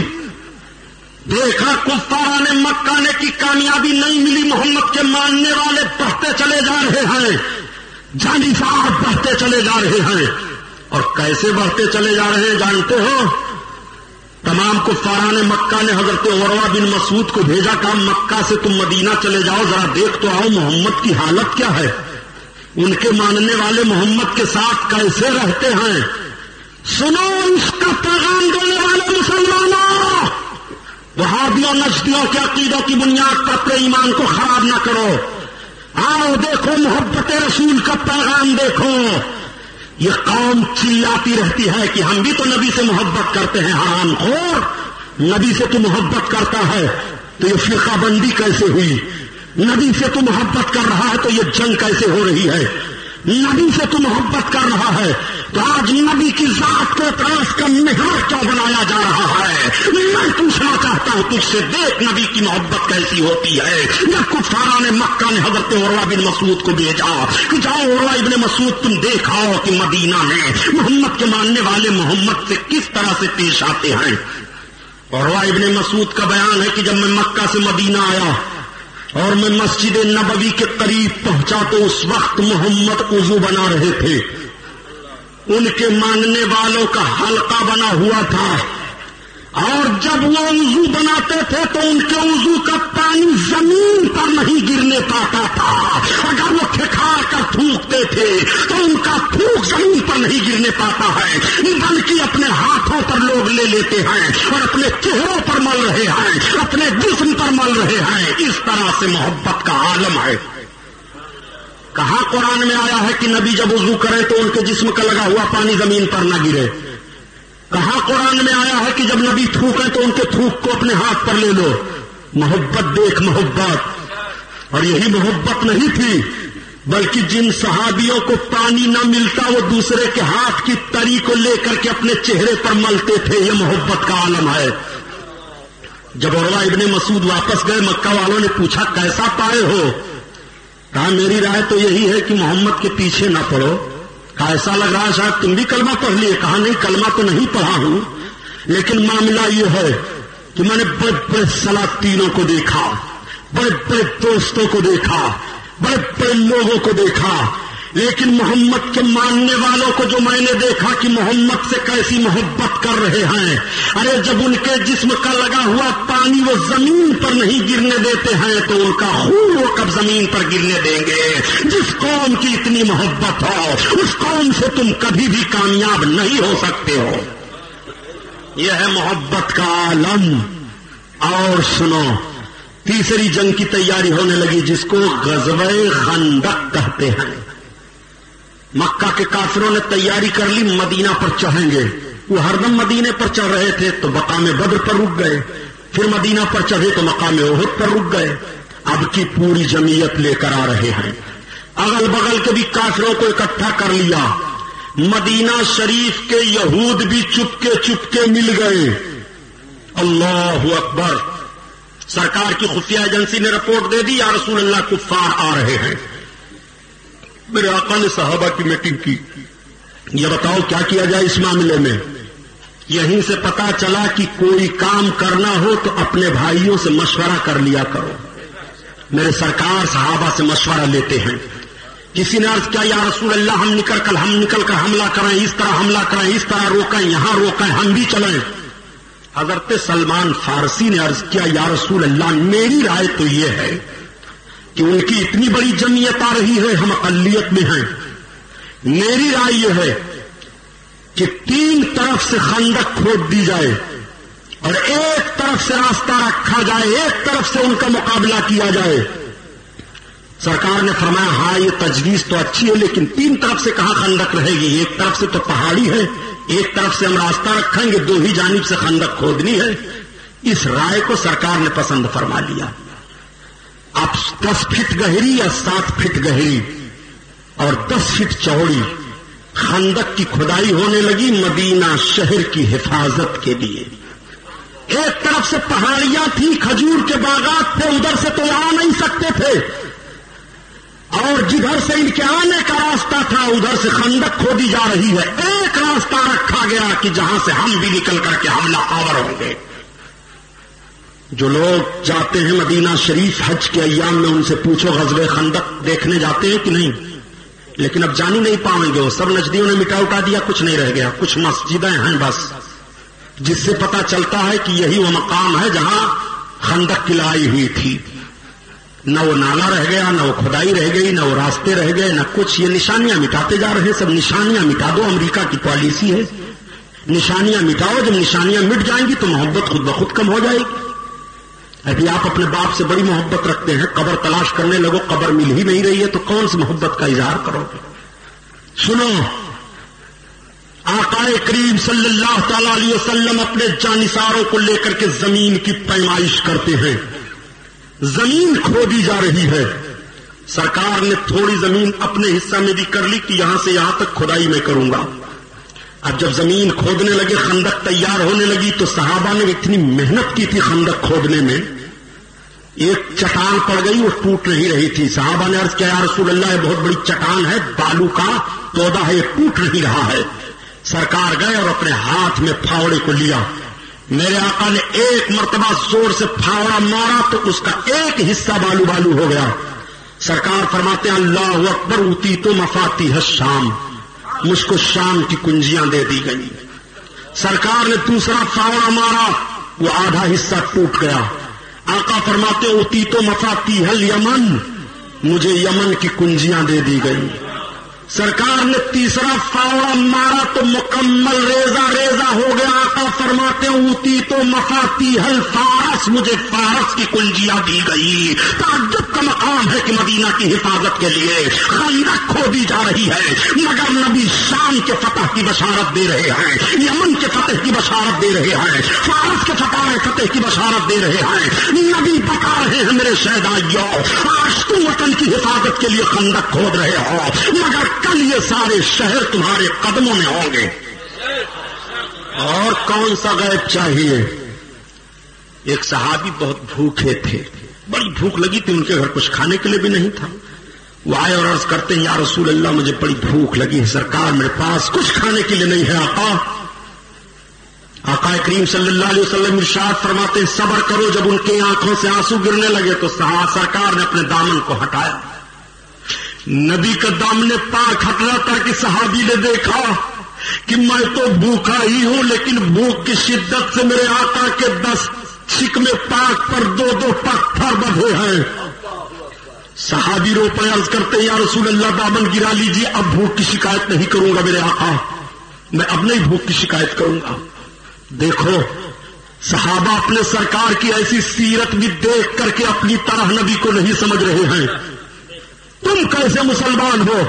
S1: دیکھا کفاران مکہ نے کی کامیابی نہیں ملی، محمد کے ماننے والے بڑھتے چلے جا رہے ہیں، جانشار بڑھتے چلے جا رہے ہیں۔ اور کیسے بڑھتے چلے جا رہے ہیں جانتے ہو؟ تمام کفاران مکہ نے حضرت عروہ بن مسعود کو بھیجا، کہا مکہ سے تم مدینہ چلے جاؤ، ذرا دیکھ تو آؤ محمد کی حالت کیا ہے، ان کے ماننے والے محمد کے ساتھ کیسے رہتے ہیں۔ سنو اس کا پیغام دینے والے مسلمانوں، وہابیوں نجدیوں کے عقیدوں کی بنیاد پر اپنے ایمان کو خراب نہ کرو۔ آؤ دیکھو محبت رسول کا پیغام دیکھو۔ یہ قوم چلاتی رہتی ہے کہ ہم بھی تو نبی سے محبت کرتے ہیں، حرام خور، نبی سے تو محبت کرتا ہے تو یہ فرقہ بندی کیسے ہوئی؟ نبی سے تو محبت کر رہا ہے تو یہ جنگ کیسے ہو رہی ہے؟ نبی سے تو محبت کر رہا ہے تو آج نبی کی ذات کو اعتراض کا محور کیوں بنایا جا رہا ہے؟ میں پوچھنا چاہتا ہوں تجھ سے، دیکھ نبی کی محبت کیسی ہوتی ہے۔ جب کفاران مکہ نے حضرت عروہ بن مسعود کو بھیجا کہ جاؤ عروہ ابن مسعود تم دیکھاؤ کہ مدینہ میں محمد کے ماننے والے محمد سے کس طرح سے پیش آتے ہیں۔ عروہ ابن مسعود کا بیان ہے کہ جب میں مکہ سے مدینہ آیا اور میں مسجد نبوی کے قریب پہنچا تو اس وقت محمد وضو بنا رہے تھے، ان کے ماننے والوں کا حلقہ بنا ہوا تھا، اور جب وہ وضو بناتے تھے تو ان کے وضو کا پانی زمین پر نہیں گرنے پاتا تھا، اگر وہ کھکھار کر تھوکتے تھے تو ان کا تھوک زمین پر نہیں گرنے پاتا ہے، بلکہ اپنے ہاتھوں پر لوگ لے لیتے ہیں اور اپنے چہروں پر مل رہے ہیں، اپنے جسم پر مل رہے ہیں۔ اس طرح سے محبت کا عالم ہے۔ کہاں قرآن میں آیا ہے کہ نبی جب وضو کریں تو ان کے جسم کا لگا ہوا پانی زمین پر نہ گرے؟ کہاں قرآن میں آیا ہے کہ جب نبی تھوکیں تو ان کے تھوک کو اپنے ہاتھ پر لے لو؟ محبت دیکھ، محبت۔ اور یہی محبت نہیں تھی، بلکہ جن صحابیوں کو پانی نہ ملتا وہ دوسرے کے ہاتھ کی تری کو لے کر کے اپنے چہرے پر ملتے تھے۔ یہ محبت کا عالم ہے۔ جب عروہ ابن مسعود واپس گئے، مکہ والوں نے پوچھا کیسا پائے ہو؟ کہا میری رائے تو یہی ہے کہ محمد کے پیچھے نہ پڑو۔ کہا ایسا لگ رہا ہے شاید تم بھی کلمہ پڑھ لیے۔ کہا نہیں، کلمہ تو نہیں پڑھا ہوں، لیکن معاملہ یہ ہے کہ میں نے بڑے بڑے سلاطینوں کو دیکھا، بڑے بڑے دوستوں کو دیکھا، بڑے بڑے لوگوں کو دیکھا، لیکن محمد کے ماننے والوں کو جو میں نے دیکھا کہ محمد سے کیسی محبت کر رہے ہیں، ارے جب ان کے جسم کا لگا ہوا پانی وہ زمین پر نہیں گرنے دیتے ہیں تو ان کا خون وہ کب زمین پر گرنے دیں گے؟ جس قوم کی اتنی محبت ہو اس قوم سے تم کبھی بھی کامیاب نہیں ہو سکتے ہو۔ یہ ہے محبت کا عالم۔ اور سنو، تیسری جنگ کی تیاری ہونے لگی جس کو غزوہ خندق کہتے ہیں۔ مکہ کے کافروں نے تیاری کر لی، مدینہ پر چڑھیں گے۔ وہ ہر دم مدینے پر چڑھ رہے تھے تو مقام بدر پر رک گئے، پھر مدینہ پر چڑھے تو مقام احد پر رک گئے۔ اب کی پوری جمعیت لے کر آ رہے ہیں، اگل بغل کے بھی کافروں کو اکٹھا کر لیا۔ مدینہ شریف کے یہود بھی چپکے مل گئے۔ اللہ اکبر! سرکار کی خفیہ ایجنسی نے رپورٹ دے دی، یا رسول اللہ کفار آ رہے ہیں۔ میرے آقا نے صحابہ کی میٹنگ کی، یہ بتاؤ کیا کیا جائے اس معاملے میں۔ یہیں سے پتا چلا کہ کوئی کام کرنا ہو تو اپنے بھائیوں سے مشورہ کر لیا کرو۔ میرے سرکار صحابہ سے مشورہ لیتے ہیں۔ کسی نے عرض کیا، یا رسول اللہ ہم نکل کر حملہ کریں، اس طرح حملہ کریں، اس طرح روکیں، یہاں روکیں، ہم بھی چلیں۔ حضرت سلمان فارسی نے عرض کیا، یا رسول اللہ میری رائے تو یہ ہے کہ ان کی اتنی بڑی جمعیت آ رہی ہے، ہم اقلیت میں ہیں، میری رائے یہ ہے کہ 3 طرف سے خندق کھود دی جائے اور ایک طرف سے راستہ رکھا جائے، ایک طرف سے ان کا مقابلہ کیا جائے۔ سرکار نے فرمایا ہاں یہ تجویز تو اچھی ہے، لیکن 3 طرف سے کہاں خندق رہے گی؟ ایک طرف سے تو پہاڑی ہے، ایک طرف سے ہم راستہ رکھیں گے، 2 ہی جانب سے خندق کھودنی ہے۔ اس رائے کو سرکار نے پسند فرما لیا۔ اب 10 فٹ گہری یا 7 فٹ گہری اور 10 فٹ چوڑی خندق کی کھدائی ہونے لگی مدینہ شہر کی حفاظت کے لیے۔ ایک طرف سے پہاڑیاں تھیں، کھجور کے باغات تھے، ادھر سے تو آ نہیں سکتے تھے، اور جدھر سے ان کے آنے کا راستہ تھا ادھر سے خندق کھودی جا رہی ہے۔ ایک راستہ رکھا گیا کہ جہاں سے ہم بھی نکل کر کے حملہ آور ہوں گے۔ جو لوگ جاتے ہیں مدینہ شریف حج کے ایام میں ان سے پوچھو غزوہ خندق دیکھنے جاتے ہیں کہ نہیں، لیکن اب جانی نہیں پائیں گے، وہ سب نجدیوں نے مٹا اٹا دیا، کچھ نہیں رہ گیا، کچھ مسجدیں ہیں بس، جس سے پتا چلتا ہے کہ یہی وہ مقام ہے جہاں خندق کی لڑائی ہوئی تھی۔ نہ وہ نالا رہ گیا، نہ وہ کھدائی رہ گئی، نہ وہ راستے رہ گئے، نہ کچھ۔ یہ نشانیاں مٹاتے جا رہے ہیں، سب نشانیاں مٹا دو، امریکہ کی پالیسی ہے، نشانیاں مٹاؤ، جب نشانیاں مٹ جائیں گی تو محبت خود بخود کم ہو جائے گی۔ ابھی آپ اپنے باپ سے بڑی محبت رکھتے ہیں، قبر تلاش کرنے لگو، قبر مل ہی نہیں رہی ہے تو کون سی محبت کا اظہار کرو گے؟ سنو، آقا کریم صلی اللہ تعالی علیہ وسلم اپنے جانثاروں کو لے کر کے زمین کی پیمائش کرتے ہیں۔ زمین کھودی جا رہی ہے، سرکار نے تھوڑی زمین اپنے حصہ میں بھی کر لی کہ یہاں سے یہاں تک کھدائی میں کروں گا۔ اب جب زمین کھودنے لگے، خندق تیار ہونے لگی تو صحابہ نے اتنی محنت کی تھی خندق کھودنے میں، ایک چٹان پڑ گئی، وہ ٹوٹ نہیں رہی تھی۔ صحابہ نے عرض کیا، یا رسول اللہ یہ بہت بڑی چٹان ہے، بالو کا تودا ہے، یہ ٹوٹ نہیں رہا ہے۔ سرکار گئے اور اپنے ہاتھ میں پھاوڑے کو لیا، میرے آقا نے ایک مرتبہ زور سے پھاوڑا مارا تو اس کا ایک حصہ بالو بالو ہو گیا۔ سرکار فرماتے ہیں اللہ اکبر، اوتی تو مفاتیح الشام، مجھ کو شام کی کنجیاں دے دی گئی۔ سرکار نے دوسرا پھاوڑا مارا، وہ آدھا حصہ ٹوٹ گیا۔ آقا فرماتے ہیں اوتی تو مفاتیح الیمن، مجھے یمن کی کنجیاں دے دی گئی۔ سرکار نے تیسرا فاوڑا مارا تو مکمل ریزہ ریزہ ہو گیا۔ آقا فرماتے ہیں اوتی تو مفاتیح الفارس، مجھے فارس کی کنجیاں دی گئی۔ تعجب کا مقام ہے کہ مدینہ کی حفاظت کے لیے خندق کھودی جا رہی ہے، مگر نبی شام کے فتح کی بشارت دے رہے ہیں، یمن کے فتح کی بشارت دے رہے ہیں، فارس کے فتح کی بشارت دے رہے ہیں۔ نبی بتا رہے ہیں میرے شہدائیوں، آج تم وطن کی حفاظت کے لیے خندق کھود رہے ہو، مگر کل یہ سارے شہر تمہارے قدموں میں ہوں گے۔ اور کون سا غیب چاہیے؟ ایک صحابی بہت بھوکے تھے، بڑی بھوک لگی تھی، ان کے گھر کچھ کھانے کے لیے بھی نہیں تھا۔ وہ آئے اور عرض کرتے ہیں یا رسول اللہ مجھے بڑی بھوک لگی ہے، سرکار میرے پاس کچھ کھانے کے لیے نہیں ہے۔ آقا کریم صلی اللہ علیہ وسلم ارشاد فرماتے ہیں صبر کرو۔ جب ان کی آنکھوں سے آنسو گرنے لگے تو سرکار نے اپنے دامن کو ہٹایا،
S3: نبی کا دامن پاک ہٹ رہا تھا کہ صحابی نے دیکھا کہ میں تو بھوکا ہی ہوں، لیکن بھوک کی شدت سے میرے آقا کے 10 شکم پاک پر 2 پتھر بدھے ہیں۔ صحابی رو پڑے، عرض کرتے یا رسول اللہ دامن گرا لیجیے، اب بھوک کی شکایت نہیں کروں گا میرے آقا، میں اب نہیں بھوک کی شکایت کروں گا۔ دیکھو صحابہ اپنے سرکار کی ایسی سیرت بھی دیکھ کر کے اپنی طرح نبی کو نہیں سمجھ رہے ہیں۔ تم کیسے مسلمان ہو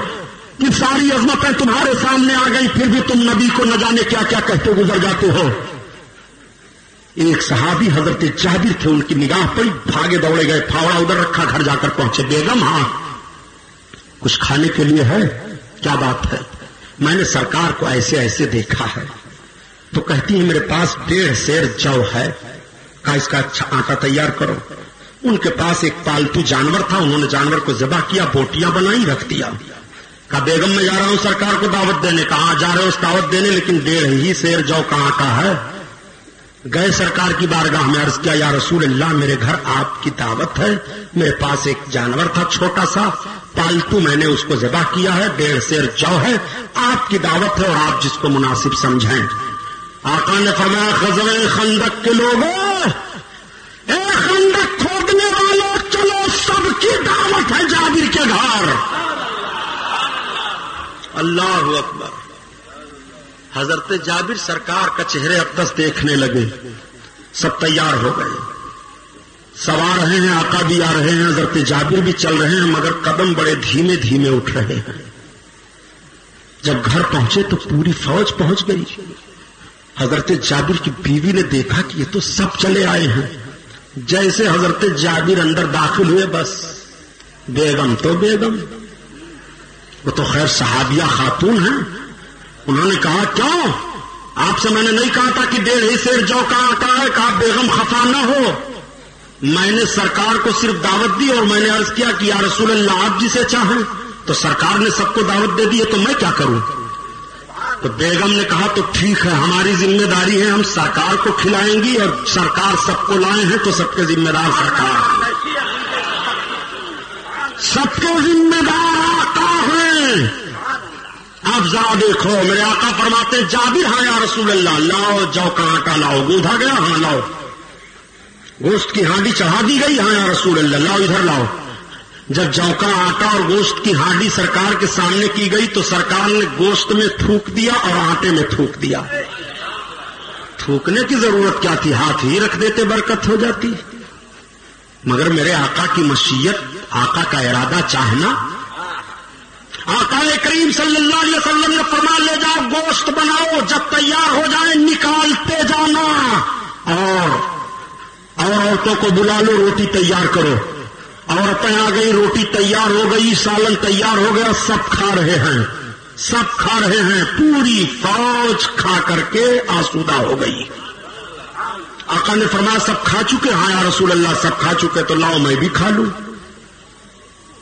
S3: کہ ساری عظمتیں تمہارے سامنے آ گئی، پھر بھی تم نبی کو نہ جانے کیا کیا کہتے گزر جاتے ہو۔ ایک صحابی حضرت جابر تھے، ان کی نگاہ پڑی، بھاگے دوڑے گئے، پھاوڑا ادھر رکھا، گھر جا کر پہنچے، بیگم ہاں کچھ کھانے کے لیے ہے؟ کیا بات ہے؟ میں نے سرکار کو ایسے ایسے دیکھا ہے۔ تو کہتی ہے میرے پاس 1.5 سیر جو ہے، کہا اس کا اچھا آٹا تیار کرو۔ ان کے پاس ایک پالتو جانور تھا، انہوں نے جانور کو ذبح کیا، بوٹیاں بنائی، رکھ دیا۔ کہا بیگم میں جا رہا ہوں سرکار کو دعوت دینے۔ کہاں جا رہے ہو اس دعوت دینے؟ لیکن 1.5 ہی سیر جو کا آٹا ہے۔ گئے سرکار کی بارگاہ میں، عرض کیا یا رسول اللہ میرے گھر آپ کی دعوت ہے، میرے پاس ایک جانور تھا چھوٹا سا پالتو، میں نے اس کو ذبح کیا ہے، 1.5 سیر جو ہے، آپ کی دعوت ہے اور آپ جس کو مناسب سمجھیں۔ آقا نے فرمایا غزوہ خندق کے لوگوں، اے خندق کھودنے والوں، چلو سب کی دعوت ہے جابر کے گھر۔ اللہ اکبر۔ حضرت جابر سرکار کا چہرے اقدس دیکھنے لگے، سب تیار ہو گئے، سب آ رہے ہیں، آقا بھی آ رہے ہیں، حضرت جابر بھی چل رہے ہیں، مگر قدم بڑے دھیمے دھیمے اٹھ رہے ہیں۔ جب گھر پہنچے تو پوری فوج پہنچ گئی۔ حضرت جابر کی بیوی نے دیکھا کہ یہ تو سب چلے آئے ہیں۔ جیسے حضرت جابر اندر داخل ہوئے، بس بیگم تو بیگم، وہ تو خیر صحابیہ خاتون ہیں، انہوں نے کہا کیوں؟ آپ سے میں نے نہیں کہا تھا کہ 1.5 سیر جو کا آٹا ہے؟ کہا بیگم خفا نہ ہو، میں نے سرکار کو صرف دعوت دی اور میں نے عرض کیا کہ یا رسول اللہ آپ جسے چاہیں، تو سرکار نے سب کو دعوت دے دی ہے، تو میں کیا کروں؟ تو بیگم نے کہا تو ٹھیک ہے، ہماری ذمہ داری ہے، ہم سرکار کو کھلائیں گی، اور سرکار سب کو لائے ہیں تو سب کے ذمہ دار سرکار، سب کے ذمہ دار آقا ہیں۔ اب ذرا دیکھو، میرے آقا فرماتے ہیں جابر ہاں یا رسول اللہ، لاؤ جو کا آٹا لاؤ، گوندھا گیا؟ ہاں لاؤ۔ گوشت کی ہانڈی چڑھا دی گئی؟ ہاں یا رسول اللہ، لاؤ ادھر لاؤ۔ جب جو کا آٹا اور گوشت کی ہانڈی سرکار کے سامنے کی گئی تو سرکار نے گوشت میں تھوک دیا اور آٹے میں تھوک دیا۔ تھوکنے کی ضرورت کیا تھی؟ ہاتھ ہی رکھ دیتے، برکت ہو جاتی۔ مگر میرے آقا کی مشیت، آقا کا ارادہ چاہنا، آقا کریم صلی اللہ علیہ وسلم نے فرمان لے جاؤ گوشت بناؤ، جب تیار ہو جائے نکالتے جانا، اور عورتوں کو بلا لو، روٹی تیار کرو۔ عورتیں آ گئی، روٹی تیار ہو گئی، سالن تیار ہو گیا، سب کھا رہے ہیں، سب کھا رہے ہیں، پوری فوج کھا کر کے آسودہ ہو گئی۔ آقا نے فرمایا سب کھا چکے؟ ہاں یا رسول اللہ سب کھا چکے، تو لاؤ میں بھی کھا لوں۔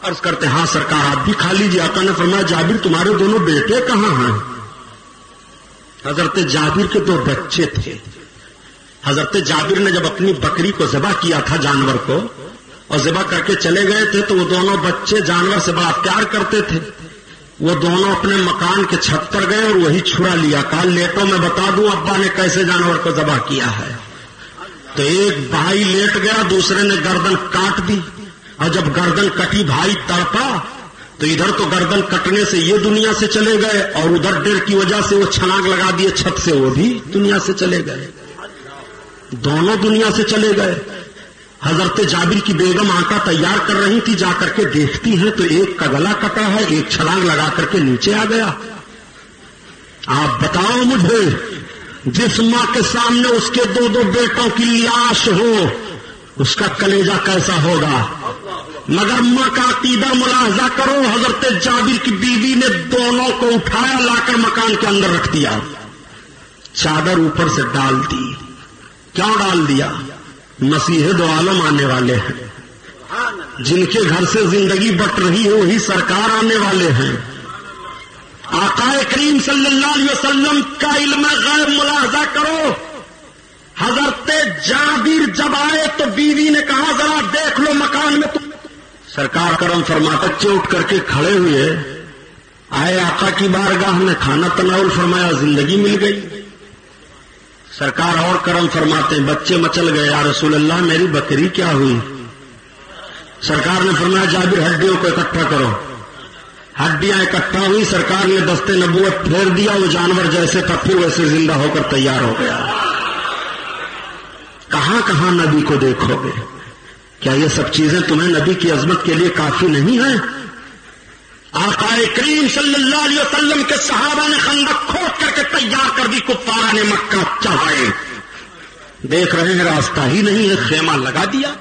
S3: عرض کرتے ہاں سرکار آپ بھی کھا لیجیے۔ آقا نے فرمایا جابر تمہارے دونوں بیٹے کہاں ہیں؟ حضرت جابر کے 2 بچے تھے۔ حضرت جابر نے جب اپنی بکری کو ذبح کیا تھا، جانور کو، اور ذبح کر کے چلے گئے تھے، تو وہ دونوں بچے جانور سے بڑا پیار کرتے تھے۔ وہ دونوں اپنے مکان کے چھت پر گئے اور وہی چھڑا لیا، کہا لیٹو میں بتا دوں ابا نے کیسے جانور کو ذبح کیا ہے۔ تو ایک بھائی لیٹ گیا، دوسرے نے گردن کاٹ دی، اور جب گردن کٹی بھائی تڑپا، تو ادھر تو گردن کٹنے سے یہ دنیا سے چلے گئے، اور ادھر ڈر کی وجہ سے وہ چھلانگ لگا دیے چھت سے، وہ بھی دنیا سے چلے گئے، دونوں دنیا سے چلے گئے۔ حضرت جابر کی بیگم آٹا تیار کر رہی تھی، جا کر کے دیکھتی ہیں تو ایک کا گلا کٹا ہے، ایک چھلانگ لگا کر کے نیچے آ گیا۔ آپ بتاؤ مجھے، جس ماں کے سامنے اس کے 2 بیٹوں کی لاش ہو، اس کا کلیجہ کیسا ہوگا؟ مگر ماں کا عقیدہ ملاحظہ کرو، حضرت جابر کی بیوی نے دونوں کو اٹھایا، لا کر مکان کے اندر رکھ دیا، چادر اوپر سے ڈال دی۔ کیوں ڈال دیا؟ مسیح دو عالم آنے والے ہیں، جن کے گھر سے زندگی بٹ رہی ہے وہی سرکار آنے والے ہیں۔ آقا کریم صلی اللہ علیہ وسلم کا علم غیب ملاحظہ کرو۔ حضرت جابر جب آئے تو بیوی نے کہا ذرا دیکھ لو مکان میں، سرکار کرم فرما بچے اٹھ کر کے کھڑے ہوئے، آئے آقا کی بارگاہ میں، کھانا تناول فرمایا، زندگی مل گئی۔ سرکار اور کرم فرماتے ہیں، بچے مچل گئے، یا رسول اللہ میری بکری کیا ہوئی؟ سرکار نے فرمایا جابر ہڈیوں کو اکٹھا کرو۔ ہڈیاں اکٹھا ہوئی، سرکار نے دستے نبوت پھیر دیا، وہ جانور جیسے تھا پھر ویسے زندہ ہو کر تیار ہو گیا۔ کہاں کہاں نبی کو دیکھو گے؟ کیا یہ سب چیزیں تمہیں نبی کی عظمت کے لیے کافی نہیں ہیں؟ آقا کریم صلی اللہ علیہ وسلم کے صحابہ نے خندق کھود کر کے تیار کر دی، کفار نے مکہ چڑھائے، دیکھ رہے ہیں راستہ ہی نہیں ہے، خیمہ لگا دیا،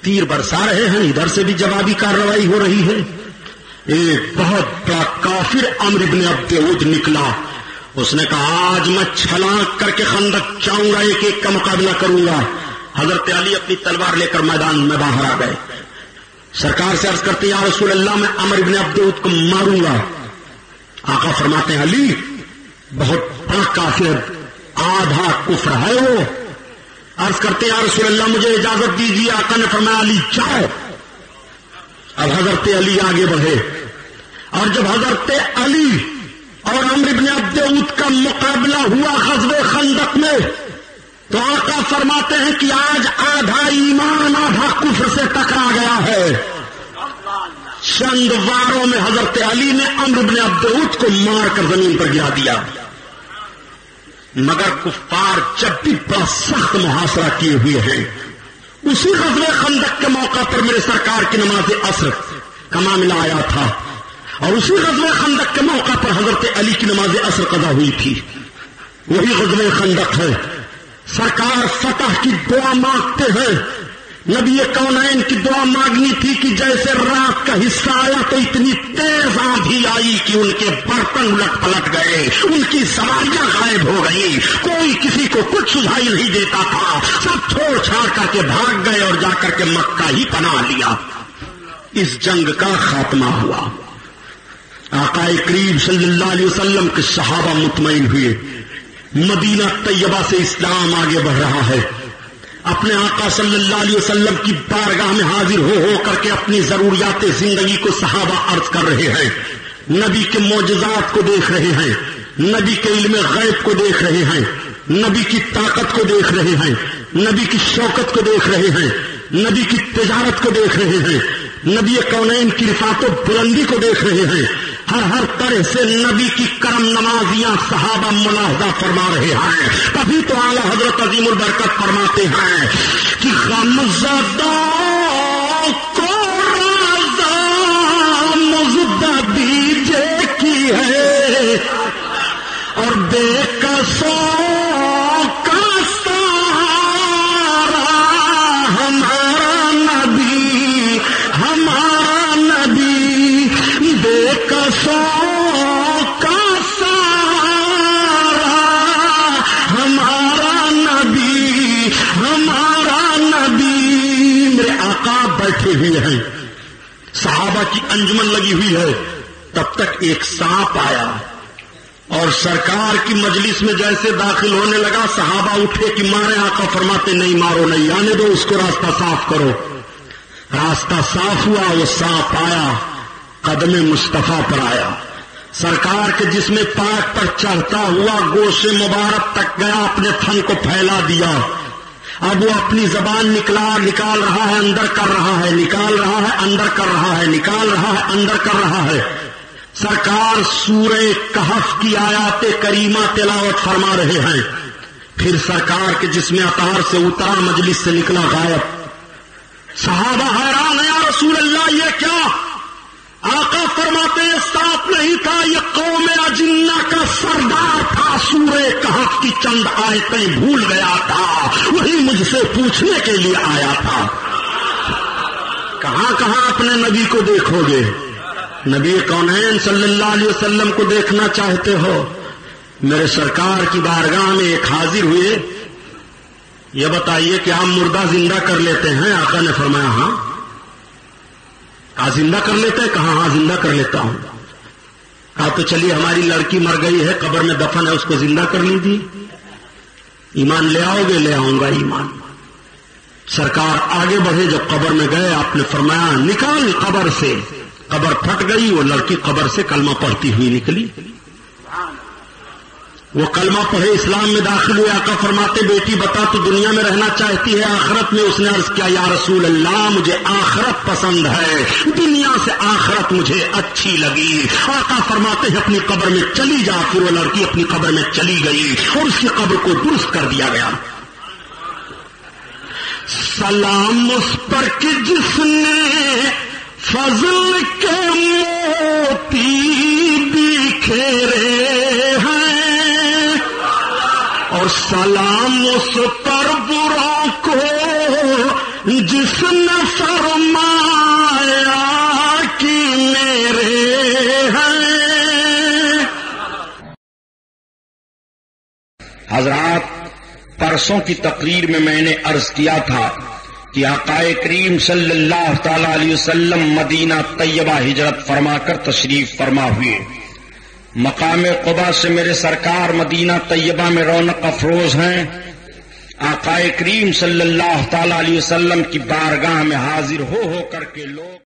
S3: تیر برسا رہے ہیں، ادھر سے بھی جوابی کارروائی ہو رہی ہے۔ ایک بہت بڑا کافر عمرو بن عبد عود نکلا، اس نے کہا آج میں چھلانگ کر کے خندق چاہوں گا، ایک ایک کا مقابلہ کروں گا۔ حضرت علی اپنی تلوار لے کر میدان میں باہر آ گئے، سرکار سے عرض کرتے یا رسول اللہ میں عمرو بن عبد عود کو ماروں گا۔ آقا فرماتے ہیں علی بہت بڑا کافر، آدھا کفر ہے وہ۔ عرض کرتے یا رسول اللہ مجھے اجازت دیجیے۔ آقا نے فرمایا علی جاؤ۔ اب حضرت علی آگے بڑھے، اور جب حضرت علی اور عمرو بن عبد عود کا مقابلہ ہوا غزوہ خندق میں، تو آقا فرماتے ہیں کہ آج آدھا ایمان آدھا کفر سے ٹکرا گیا ہے۔ چند واروں میں حضرت علی نے عمرو بن عبد عود کو مار کر زمین پر گرا دیا، مگر کفار جب بھی بڑا سخت محاصرہ کیے ہوئے ہیں۔ اسی غزوہ خندق کے موقع پر میرے سرکار کی نماز عصر کا معاملہ آیا تھا، اور اسی غزوہ خندق کے موقع پر حضرت علی کی نماز عصر قضا ہوئی تھی۔ وہی غزوہ خندق ہے، سرکار فتح کی دعا مانگتے ہیں۔ نبی کونین کی دعا مانگنی تھی کہ جیسے رات کا حصہ آیا تو اتنی تیز آندھی آئی کہ ان کے برتن الٹ پلٹ گئے، ان کی سواریاں غائب ہو گئی، کوئی کسی کو کچھ سجھائی نہیں دیتا تھا، سب چھوڑ چھاڑ کر کے بھاگ گئے اور جا کر کے مکہ ہی پناہ لیا۔ اس جنگ کا خاتمہ ہوا، آقا کریم صلی اللہ علیہ وسلم کے صحابہ مطمئن ہوئے، مدینہ طیبہ سے اسلام آگے بڑھ رہا ہے۔ اپنے آقا صلی اللہ علیہ وسلم کی بارگاہ میں حاضر ہو کر کے اپنی ضروریات زندگی کو صحابہ عرض کر رہے ہیں، نبی کے معجزات کو دیکھ رہے ہیں، نبی کے علم غیب کو دیکھ رہے ہیں، نبی کی طاقت کو دیکھ رہے ہیں، نبی کی شوکت کو دیکھ رہے ہیں، نبی کی تجارت کو دیکھ رہے ہیں، نبی کونین کی رفعت و بلندی کو دیکھ رہے ہیں۔ ہر طرح سے نبی کی کرم نوازیاں صحابہ ملاحظہ فرما رہے ہیں۔ تبھی تو اعلیٰ حضرت عظیم البرکت فرماتے ہیں کہ غم زدہ کو رضا مزدہ دیجے کی ہے، اور بے کسوں کا سارا ہمارا نبی، ہمارا نبی، بے کسوں کا سارا ہمارا نبی، ہمارا نبی۔ میرے آقا بیٹھے ہوئے ہیں، صحابہ کی انجمن لگی ہوئی ہے، تب تک ایک سانپ آیا اور سرکار کی مجلس میں جیسے داخل ہونے لگا، صحابہ اٹھے کہ مارے، آقا فرماتے نہیں مارو، نہیں آنے دو، اس کو راستہ صاف کرو۔ راستہ صاف ہوا، وہ سانپ آیا، قدم مصطفیٰ پر آیا، سرکار کے جسم پاک پر چڑھتا ہوا گوش مبارک تک گیا، اپنے تھن کو پھیلا دیا۔ اب وہ اپنی زبان نکال رہا ہے، اندر کر رہا ہے، نکال رہا ہے، اندر کر رہا ہے، نکال رہا ہے، اندر کر رہا ہے۔ سرکار سورہ کہف کی آیات کریمہ تلاوت فرما رہے ہیں، پھر سرکار کے جسم اطہار سے اترا، مجلس سے نکلا، غائب۔ صحابہ حیران ہیں، یا رسول اللہ یہ کیا؟ آقا فرماتے ہیں ساتھ نہیں تھا، یہ قوم اجنہ کا سردار تھا، سورہ کہف کی چند آیتیں بھول گیا تھا، وہی مجھ سے پوچھنے کے لیے آیا تھا۔ کہاں کہاں اپنے نبی کو دیکھو گے؟ نبی کونین صلی اللہ علیہ وسلم کو دیکھنا چاہتے ہو؟ میرے سرکار کی بارگاہ میں ایک حاضر ہوئے، یہ بتائیے کہ ہم مردہ زندہ کر لیتے ہیں؟ آقا نے فرمایا ہاں۔ کہا زندہ کر لیتے ہیں؟ کہا ہاں زندہ کر لیتا ہوں۔ کہا تو چلیے ہماری لڑکی مر گئی ہے، قبر میں دفن ہے، اس کو زندہ کر لیجیے۔ ایمان لے آؤ گے؟ لے آؤں گا ایمان۔ سرکار آگے بڑھے، جب قبر میں گئے آپ نے فرمایا نکال قبر سے. قبر پھٹ گئی، وہ لڑکی قبر سے کلمہ پڑھتی ہوئی نکلی. وہ کلمہ پڑھے اسلام میں داخل ہوئے. آقا فرماتے بیٹی بتا تو دنیا میں رہنا چاہتی ہے آخرت میں؟ اس نے عرض کیا یا رسول اللہ مجھے آخرت پسند ہے، دنیا سے آخرت مجھے اچھی لگی. آقا فرماتے ہیں اپنی قبر میں چلی جا. پھر وہ لڑکی اپنی قبر میں چلی گئی اور اس کی قبر کو درست کر دیا گیا. سلام اس پر کہ جس نے فضل کے موتی بکھیرے ہیں، اور سلام اس پر بروں کو جس نے فرمایا کہ میرے ہیں.
S1: حضرات، پرسوں کی تقریر میں نے عرض کیا تھا کہ آقا کریم صلی اللہ تعالی علیہ وسلم مدینہ طیبہ ہجرت فرما کر تشریف فرما ہوئے. مقام قبا سے میرے سرکار مدینہ طیبہ میں رونق افروز ہیں. آقا کریم صلی اللہ تعالی علیہ وسلم کی بارگاہ میں حاضر ہو کر کے لوگ